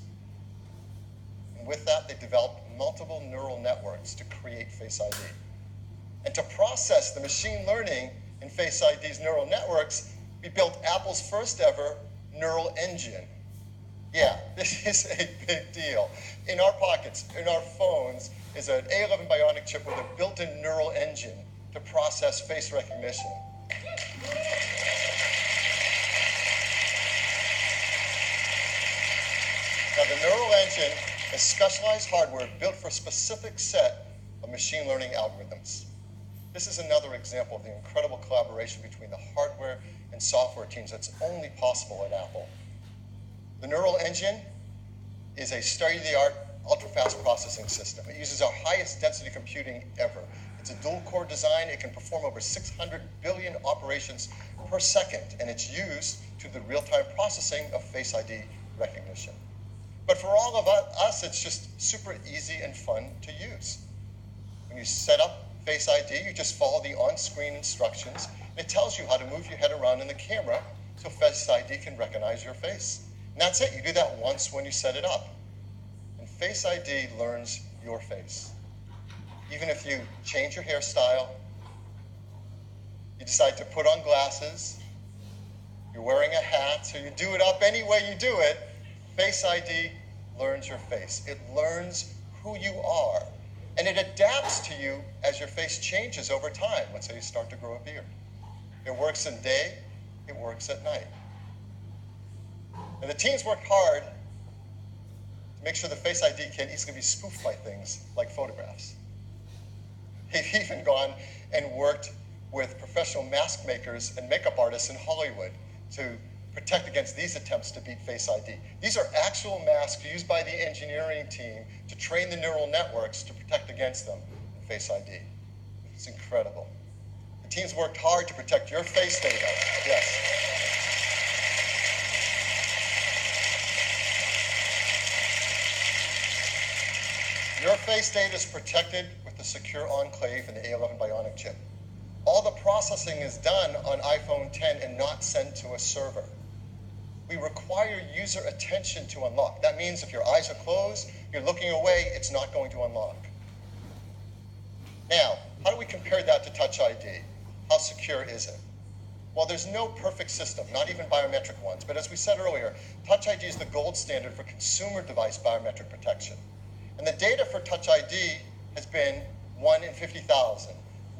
And with that, they developed multiple neural networks to create Face ID. And to process the machine learning in Face ID's neural networks, we built Apple's first ever neural engine. Yeah, this is a big deal. In our pockets, in our phones, is an A11 Bionic chip with a built-in neural engine to process face recognition. Now, the neural engine is specialized hardware built for a specific set of machine learning algorithms. This is another example of the incredible collaboration between the hardware and software teams that's only possible at Apple. The neural engine is a state-of-the-art, ultra-fast processing system. It uses our highest density computing ever. It's a dual-core design. It can perform over 600 billion operations per second, and it's used to the real-time processing of Face ID recognition. But for all of us, it's just super easy and fun to use. When you set up Face ID, you just follow the on-screen instructions, and it tells you how to move your head around in the camera so Face ID can recognize your face. And that's it. You do that once when you set it up. And Face ID learns your face. Even if you change your hairstyle, you decide to put on glasses, you're wearing a hat, so you do it up any way you do it, Face ID learns your face. It learns who you are. And it adapts to you as your face changes over time. Let's say you start to grow a beard. It works in day, it works at night. And the teams worked hard to make sure the Face ID can't easily be spoofed by things like photographs. They've even gone and worked with professional mask makers and makeup artists in Hollywood to protect against these attempts to beat Face ID. These are actual masks used by the engineering team to train the neural networks to protect against them in Face ID. It's incredible. The teams worked hard to protect your face data. Yes. Your face data is protected with the secure enclave and the A11 Bionic chip. All the processing is done on iPhone 10 and not sent to a server. We require user attention to unlock. That means if your eyes are closed, you're looking away, it's not going to unlock. Now, how do we compare that to Touch ID? How secure is it? Well, there's no perfect system, not even biometric ones. But as we said earlier, Touch ID is the gold standard for consumer device biometric protection. And the data for Touch ID has been 1 in 50,000,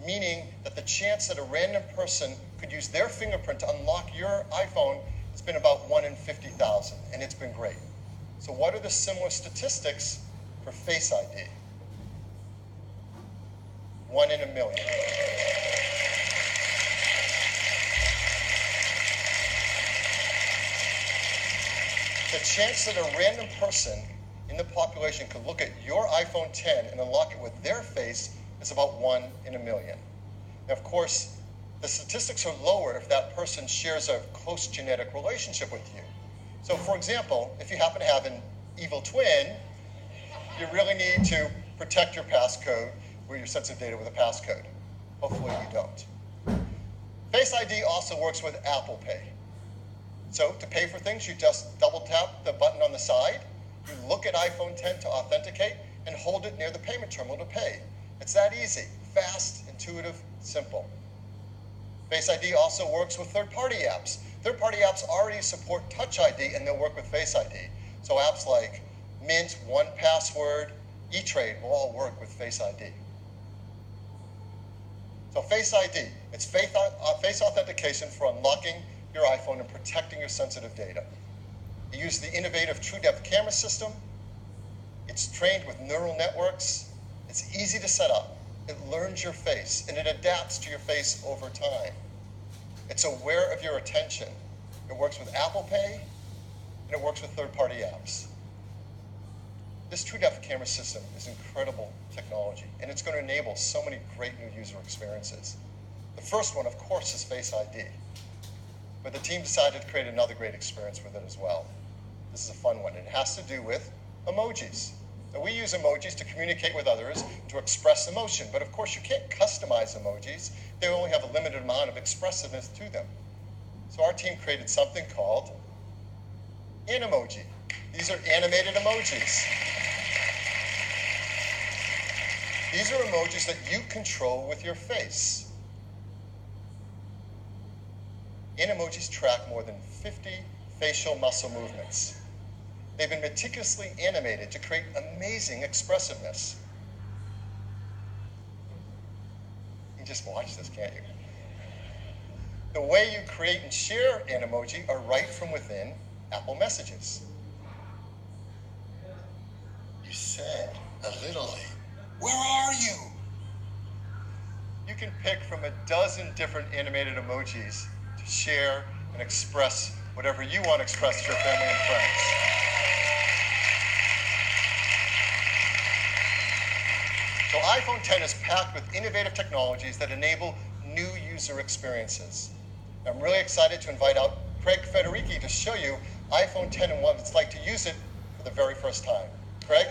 meaning that the chance that a random person could use their fingerprint to unlock your iPhone has been about 1 in 50,000, and it's been great. So what are the similar statistics for Face ID? 1 in a million. The chance that a random person in the population could look at your iPhone 10 and unlock it with their face is about 1 in a million. Now, of course, the statistics are lower if that person shares a close genetic relationship with you. So, for example, if you happen to have an evil twin, you really need to protect your passcode or your sensitive data with a passcode. Hopefully you don't. Face ID also works with Apple Pay. So to pay for things, you just double tap the button on the side, you look at iPhone 10 to authenticate, and hold it near the payment terminal to pay. It's that easy, fast, intuitive, simple. Face ID also works with third-party apps. Third-party apps already support Touch ID, and they'll work with Face ID. So apps like Mint, 1Password, eTrade will all work with Face ID. So Face ID, it's face authentication for unlocking your iPhone and protecting your sensitive data. It uses the innovative TrueDepth camera system. It's trained with neural networks. It's easy to set up. It learns your face, and it adapts to your face over time. It's aware of your attention. It works with Apple Pay, and it works with third-party apps. This TrueDepth camera system is incredible technology, and it's going to enable so many great new user experiences. The first one, of course, is Face ID. But the team decided to create another great experience with it as well. This is a fun one. It has to do with emojis. Now, we use emojis to communicate with others, to express emotion, but of course you can't customize emojis. They only have a limited amount of expressiveness to them. So our team created something called Animoji. These are animated emojis. These are emojis that you control with your face. Animojis track more than 50 facial muscle movements. They've been meticulously animated to create amazing expressiveness. You can just watch this, can't you? The way you create and share Animoji are right from within Apple Messages. You said a little late. Where are you? You can pick from a dozen different animated emojis to share and express whatever you want to express to your family and friends. So iPhone X is packed with innovative technologies that enable new user experiences. I'm really excited to invite out Craig Federici to show you iPhone X and what it's like to use it for the very first time. Craig?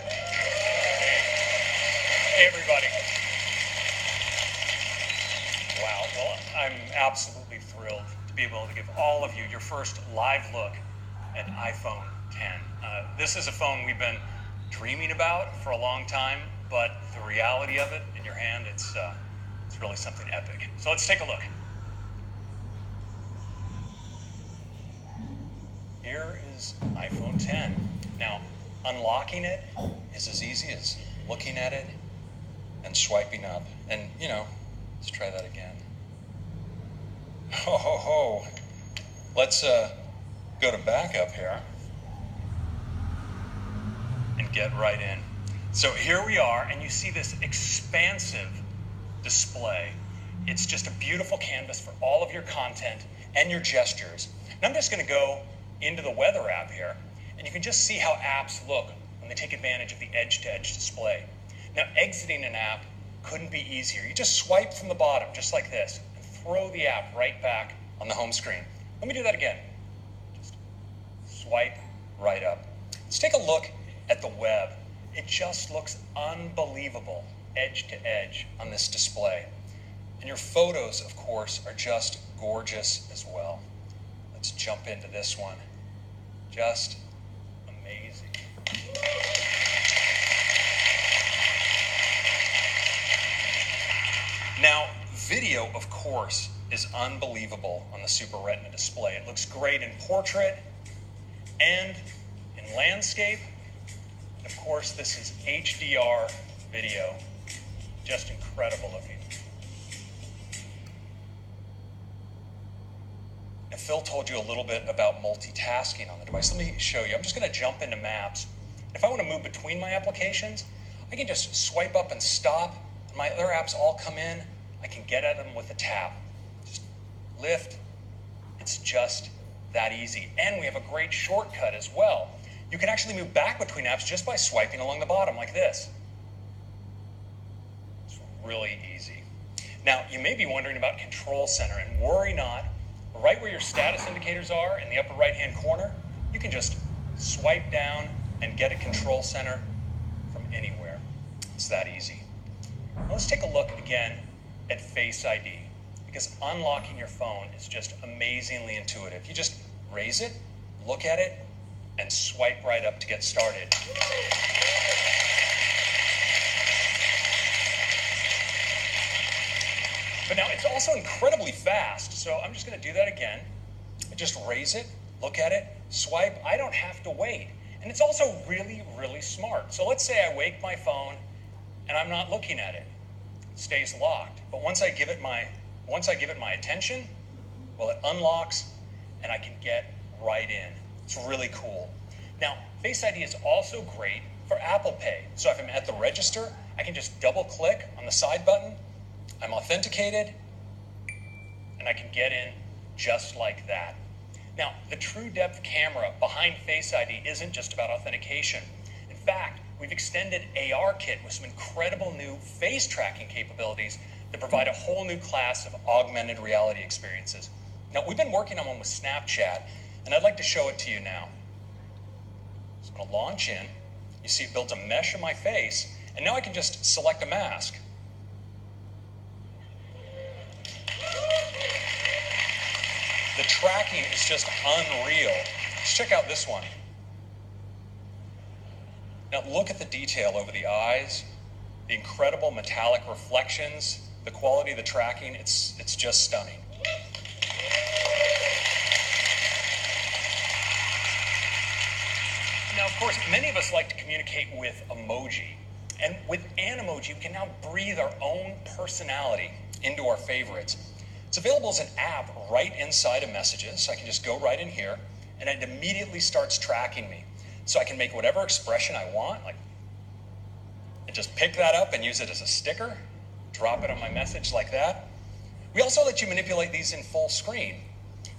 Hey, everybody. Wow, well, I'm absolutely thrilled to be able to give all of you your first live look at iPhone X. This is a phone we've been dreaming about for a long time, but the reality of it in your hand, it's really something epic. So let's take a look. Here is iPhone X. Now, unlocking it is as easy as looking at it and swiping up. And, you know, let's try that again. Ho, ho, ho. Let's go to backup here and get right in. So here we are, and you see this expansive display. It's just a beautiful canvas for all of your content and your gestures. Now I'm just going to go into the weather app here, and you can just see how apps look when they take advantage of the edge-to-edge display. Now, exiting an app couldn't be easier. You just swipe from the bottom, just like this, and throw the app right back on the home screen. Let me do that again. Just swipe right up. Let's take a look at the web. It just looks unbelievable, edge to edge on this display. And your photos, of course, are just gorgeous as well. Let's jump into this one. Just amazing. Now, video, of course, is unbelievable on the Super Retina display. It looks great in portrait and in landscape. And of course, this is HDR video. Just incredible looking. Now, Phil told you a little bit about multitasking on the device. Let me show you. I'm just going to jump into Maps. If I want to move between my applications, I can just swipe up and stop. My other apps all come in. I can get at them with a tap. Just lift. It's just that easy. And we have a great shortcut as well. You can actually move back between apps just by swiping along the bottom like this. It's really easy. Now, you may be wondering about Control Center, and worry not. Right where your status indicators are in the upper right-hand corner, you can just swipe down and get a Control Center from anywhere. It's that easy. Now let's take a look again at Face ID, because unlocking your phone is just amazingly intuitive. You just raise it, look at it, and swipe right up to get started. But now it's also incredibly fast, so I'm just going to do that again. I just raise it, look at it, swipe. I don't have to wait. And it's also really, really smart. So let's say I wake my phone and I'm not looking at it. It stays locked. But once I give it my attention, well, it unlocks and I can get right in. It's really cool. Now, Face ID is also great for Apple Pay. So if I'm at the register I can just double click on the side button, I'm authenticated, and I can get in just like that. Now, the True Depth camera behind Face ID isn't just about authentication. In fact, we've extended ARKit with some incredible new face tracking capabilities that provide a whole new class of augmented reality experiences. Now, we've been working on one with Snapchat, and I'd like to show it to you now. So I'm going to launch in. You see it builds a mesh of my face, and now I can just select a mask. The tracking is just unreal. Let's check out this one. Now look at the detail over the eyes, the incredible metallic reflections, the quality of the tracking, it's just stunning. Now, of course, many of us like to communicate with emoji. And with Animoji, we can now breathe our own personality into our favorites. It's available as an app right inside of Messages. So I can just go right in here, and it immediately starts tracking me. So I can make whatever expression I want, like, and just pick that up and use it as a sticker, drop it on my message like that. We also let you manipulate these in full screen.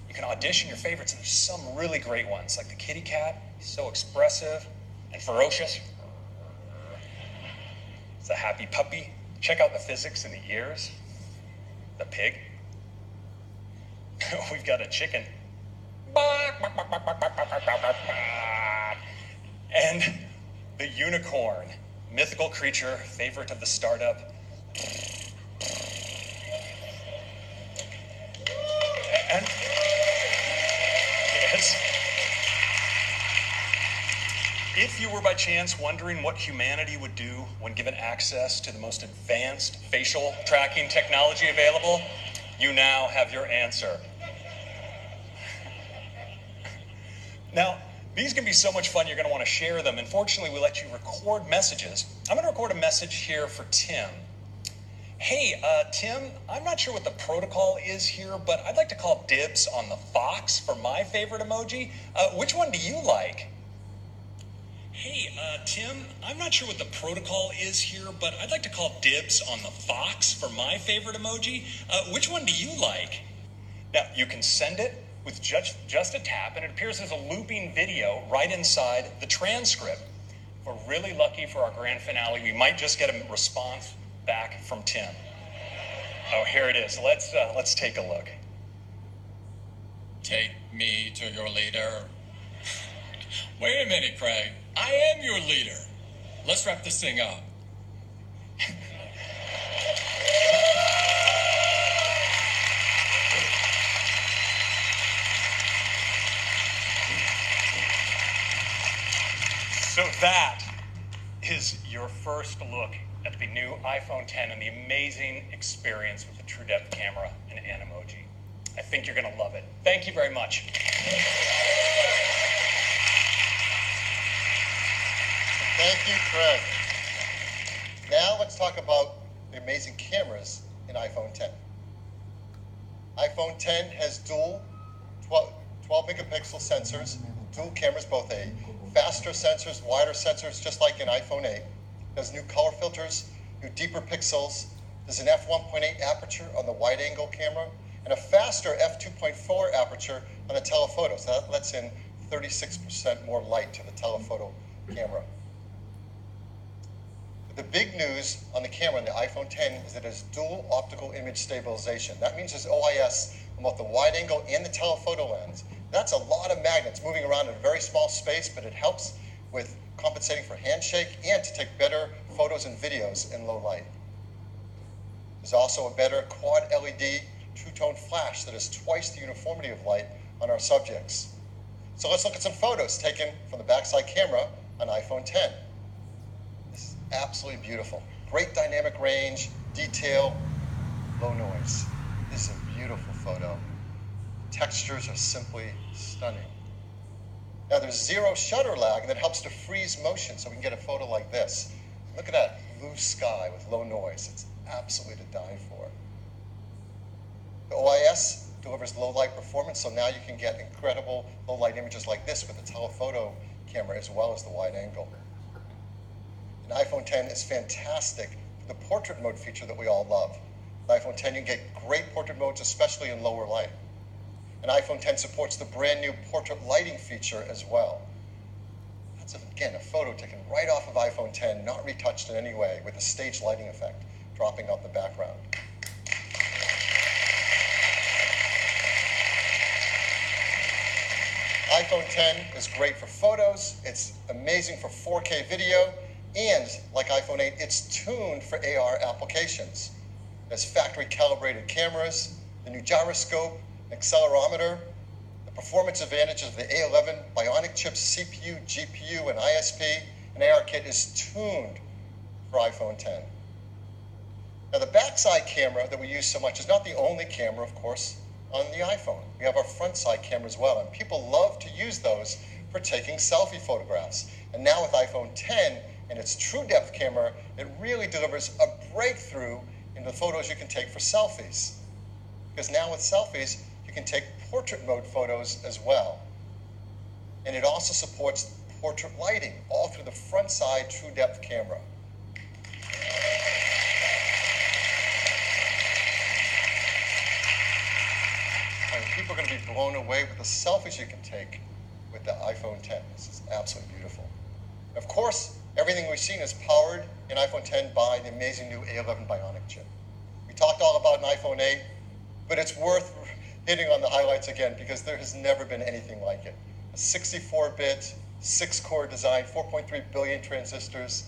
You can audition your favorites, and there's some really great ones, like the kitty cat, so expressive and ferocious. It's a happy puppy. Check out the physics in the ears. The pig. We've got a chicken. And the unicorn, mythical creature, favorite of the startup. And yes. If you were by chance wondering what humanity would do when given access to the most advanced facial tracking technology available, you now have your answer. Now, these can be so much fun, you're going to want to share them. And fortunately, we let you record messages. I'm going to record a message here for Tim. Hey, Tim, I'm not sure what the protocol is here, but I'd like to call dibs on the fox for my favorite emoji. Which one do you like? Hey, Tim, I'm not sure what the protocol is here, but I'd like to call dibs on the fox for my favorite emoji. Which one do you like? Now, you can send it with just a tap, and it appears as a looping video right inside the transcript. If we're really lucky for our grand finale, we might just get a response back from Tim. Oh, here it is. Let's take a look. Take me to your leader. Wait a minute, Craig. I am your leader. Let's wrap this thing up. So that is your first look at the new iPhone 10 and the amazing experience with the True Depth camera and Animoji. I think you're going to love it. Thank you very much. Thank you, Craig. Now let's talk about the amazing cameras in iPhone 10. iPhone 10 has dual 12 megapixel sensors, dual cameras, both a faster sensors, wider sensors, just like in iPhone 8. There's new color filters, new deeper pixels. There's an f1.8 aperture on the wide angle camera and a faster f2.4 aperture on the telephoto. So that lets in 36% more light to the telephoto camera. The big news on the camera in the iPhone 10 is that it has dual optical image stabilization. That means there's OIS on both the wide angle and the telephoto lens. That's a lot of magnets moving around in a very small space, but it helps with compensating for handshake and to take better photos and videos in low light. There's also a better quad LED two-tone flash that has twice the uniformity of light on our subjects. So let's look at some photos taken from the backside camera on iPhone 10. This is absolutely beautiful. Great dynamic range, detail, low noise. This is a beautiful photo. Textures are simply stunning. Now there's zero shutter lag, and that helps to freeze motion so we can get a photo like this. Look at that blue sky with low noise. It's absolutely to die for. The OIS delivers low light performance, so now you can get incredible low light images like this with the telephoto camera as well as the wide angle. And iPhone 10 is fantastic for the portrait mode feature that we all love. With iPhone 10, you get great portrait modes, especially in lower light. And iPhone 10 supports the brand new portrait lighting feature as well. That's, again, a photo taken right off of iPhone 10, not retouched in any way, with a stage lighting effect dropping out the background. iPhone 10 is great for photos, it's amazing for 4K video, and like iPhone 8, it's tuned for AR applications. It has factory calibrated cameras, the new gyroscope, accelerometer, the performance advantages of the A11 Bionic chips, CPU, GPU, and ISP, and ARKit is tuned for iPhone 10. Now the backside camera that we use so much is not the only camera, of course, on the iPhone. We have our front side camera as well, and people love to use those for taking selfie photographs. And now with iPhone 10 and its true depth camera, it really delivers a breakthrough in the photos you can take for selfies. Because now with selfies, you can take portrait mode photos as well. And it also supports portrait lighting, all through the front side true depth camera. And people are going to be blown away with the selfies you can take with the iPhone 10. This is absolutely beautiful. Of course, everything we've seen is powered in iPhone 10 by the amazing new A11 Bionic chip. We talked all about an iPhone 8, but it's worth hitting on the highlights again because there has never been anything like it. A 64-bit, 6-core design, 4.3 billion transistors,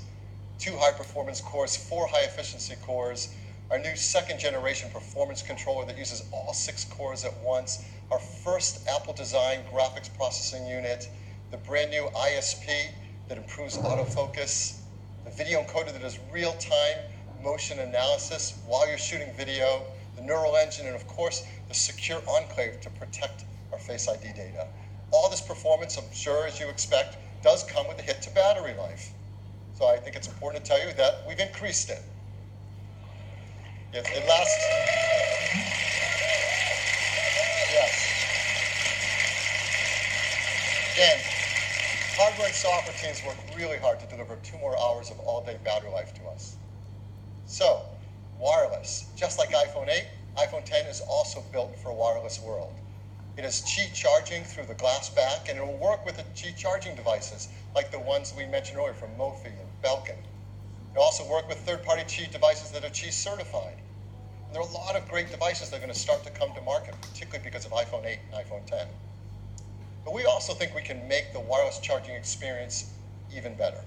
2 high-performance cores, 4 high-efficiency cores, our new second-generation performance controller that uses all 6 cores at once, our first Apple-designed graphics processing unit, the brand new ISP that improves autofocus, the video encoder that does real-time motion analysis while you're shooting video, the neural engine, and of course, the secure enclave to protect our Face ID data. All this performance, I'm sure, as you expect, does come with a hit to battery life. So I think it's important to tell you that we've increased it. It lasts. Yes. Again, hardware and software teams work really hard to deliver 2 more hours of all-day battery life to us. So, wireless. Just like iPhone 8, iPhone 10 is also built for a wireless world. It has Qi charging through the glass back, and it will work with the Qi charging devices, like the ones we mentioned earlier from Mophie and Belkin. It'll also work with third-party Qi devices that are Qi certified. And there are a lot of great devices that are going to start to come to market, particularly because of iPhone 8 and iPhone 10. But we also think we can make the wireless charging experience even better.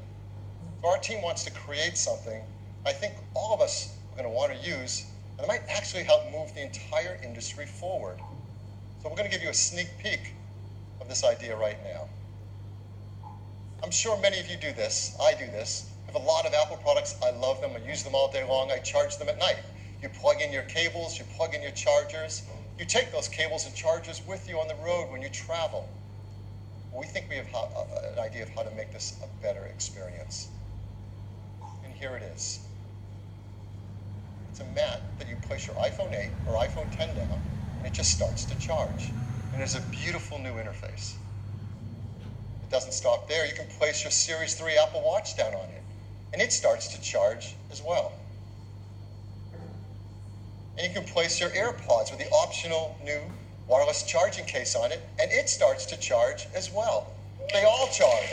So our team wants to create something I think all of us are going to want to use, and it might actually help move the entire industry forward. So we're going to give you a sneak peek of this idea right now. I'm sure many of you do this. I do this. I have a lot of Apple products. I love them. I use them all day long. I charge them at night. You plug in your cables. You plug in your chargers. You take those cables and chargers with you on the road when you travel. We think we have an idea of how to make this a better experience. And here it is. It's a mat that you place your iPhone 8 or iPhone 10 down, and it just starts to charge. And it's a beautiful new interface. It doesn't stop there. You can place your Series 3 Apple Watch down on it, and it starts to charge as well. And you can place your AirPods with the optional new wireless charging case on it, and it starts to charge as well. They all charge.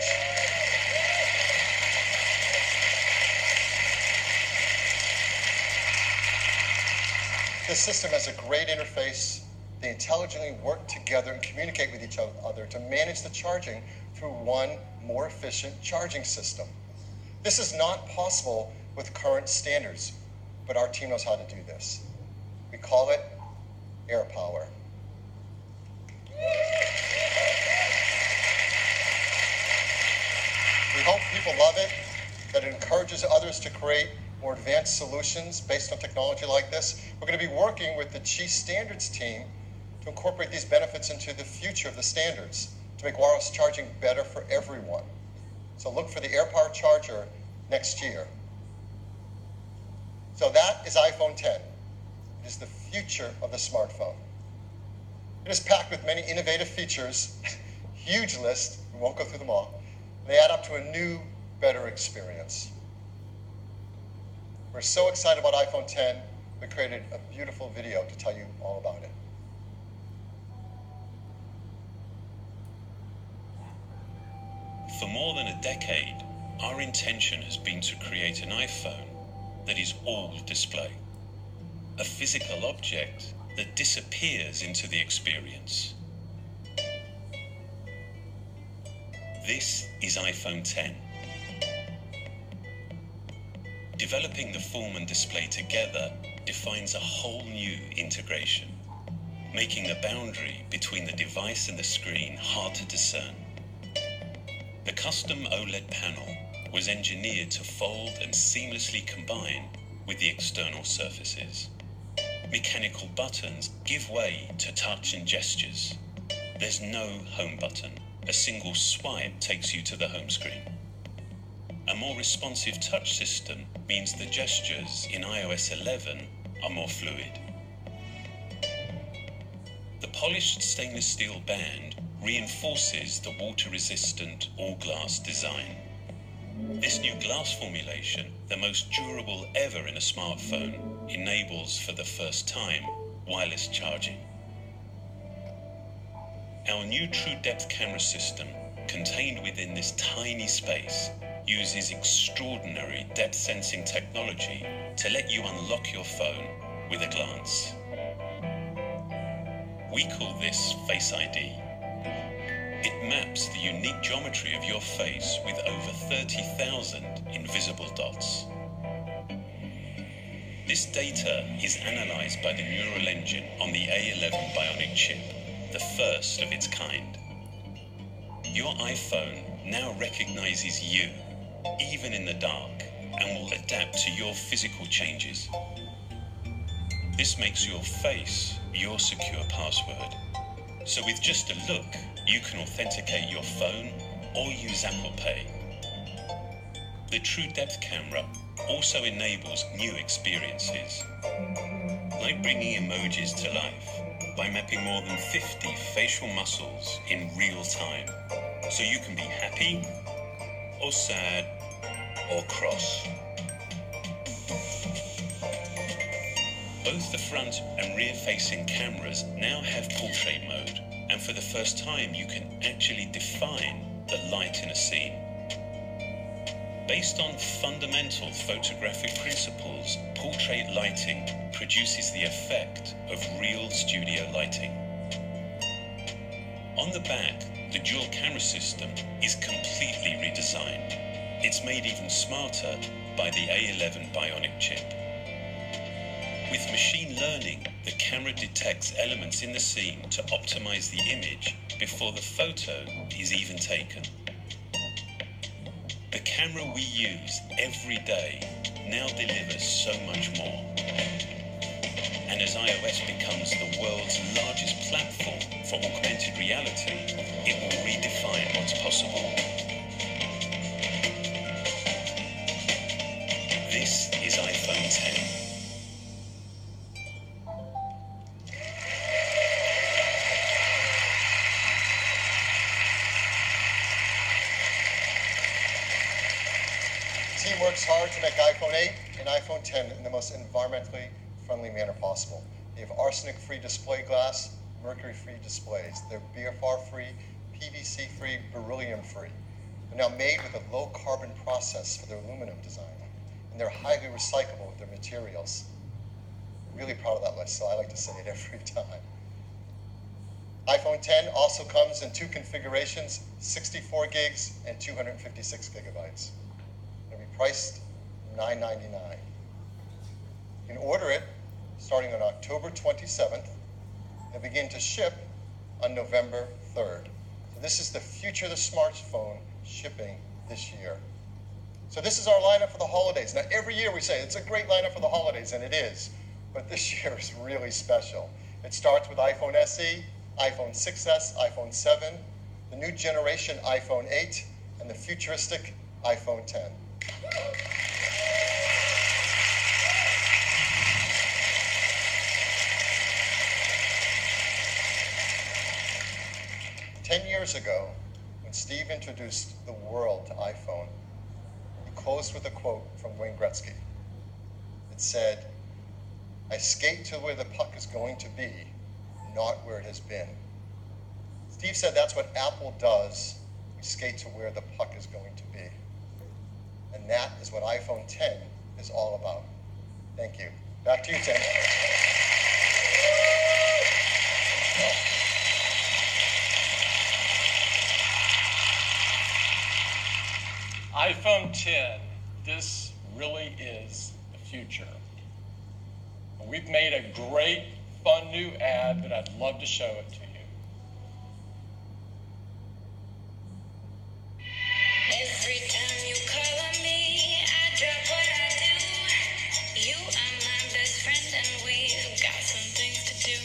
This system has a great interface. They intelligently work together and communicate with each other to manage the charging through one more efficient charging system. This is not possible with current standards, but our team knows how to do this. We call it AirPower. We hope people love it, that it encourages others to create more advanced solutions based on technology like this. We're going to be working with the Qi Standards team to incorporate these benefits into the future of the standards to make wireless charging better for everyone. So look for the AirPower charger next year. So that is iPhone 10. It is the future of the smartphone. It is packed with many innovative features, huge list, we won't go through them all. They add up to a new, better experience. We're so excited about iPhone 10, we created a beautiful video to tell you all about it. For more than a decade, our intention has been to create an iPhone that is all display. A physical object that disappears into the experience. This is iPhone 10. Developing the form and display together defines a whole new integration, making the boundary between the device and the screen hard to discern. The custom OLED panel was engineered to fold and seamlessly combine with the external surfaces. Mechanical buttons give way to touch and gestures. There's no home button. A single swipe takes you to the home screen. A more responsive touch system means the gestures in iOS 11 are more fluid. The polished stainless steel band reinforces the water-resistant all-glass design. This new glass formulation, the most durable ever in a smartphone, enables for the first time wireless charging. Our new True Depth camera system, contained within this tiny space, uses extraordinary depth sensing technology to let you unlock your phone with a glance. We call this Face ID. It maps the unique geometry of your face with over 30,000 invisible dots. This data is analyzed by the neural engine on the A11 Bionic chip, the first of its kind. Your iPhone now recognizes you, even in the dark, and will adapt to your physical changes. This makes your face your secure password. So with just a look, you can authenticate your phone or use Apple Pay. The True Depth camera also enables new experiences, like bringing emojis to life by mapping more than 50 facial muscles in real time, so you can be happy or sad or cross. Both the front and rear-facing cameras now have portrait mode, and for the first time you can actually define the light in a scene. Based on fundamental photographic principles, portrait lighting produces the effect of real studio lighting. On the back, the dual camera system is completely redesigned. It's made even smarter by the A11 Bionic chip. With machine learning, the camera detects elements in the scene to optimize the image before the photo is even taken. The camera we use every day now delivers so much more. And as iOS becomes the world's largest platform for augmented reality, it will redefine what's possible. This is iPhone 10. The team works hard to make iPhone 8 and iPhone 10 in the most environmentally friendly manner possible. They have arsenic-free display glass, mercury-free displays. They're BFR-free, PVC-free, beryllium-free. They're now made with a low-carbon process for their aluminum design, and they're highly recyclable with their materials. I'm really proud of that list, so I like to say it every time. iPhone 10 also comes in two configurations, 64 gigs and 256 gigabytes. It'll be priced $9.99. You can order it starting on October 27th and begin to ship on November 3rd. So this is the future of the smartphone shipping this year. So this is our lineup for the holidays. Now every year we say it's a great lineup for the holidays, and it is, but this year is really special. It starts with iPhone SE, iPhone 6S, iPhone 7, the new generation iPhone 8, and the futuristic iPhone 10. 10 years ago, when Steve introduced the world to iPhone, he closed with a quote from Wayne Gretzky. It said, I skate to where the puck is going to be, not where it has been. Steve said that's what Apple does. We skate to where the puck is going to be. And that is what iPhone 10 is all about. Thank you. Back to you, Tim. iPhone 10, this really is the future. We've made a great, fun new ad that I'd love to show it to you. Every time you call on me, I drop what I do. You are my best friend and we've got some things to do.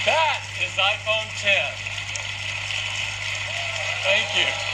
That is iPhone 10. Thank you.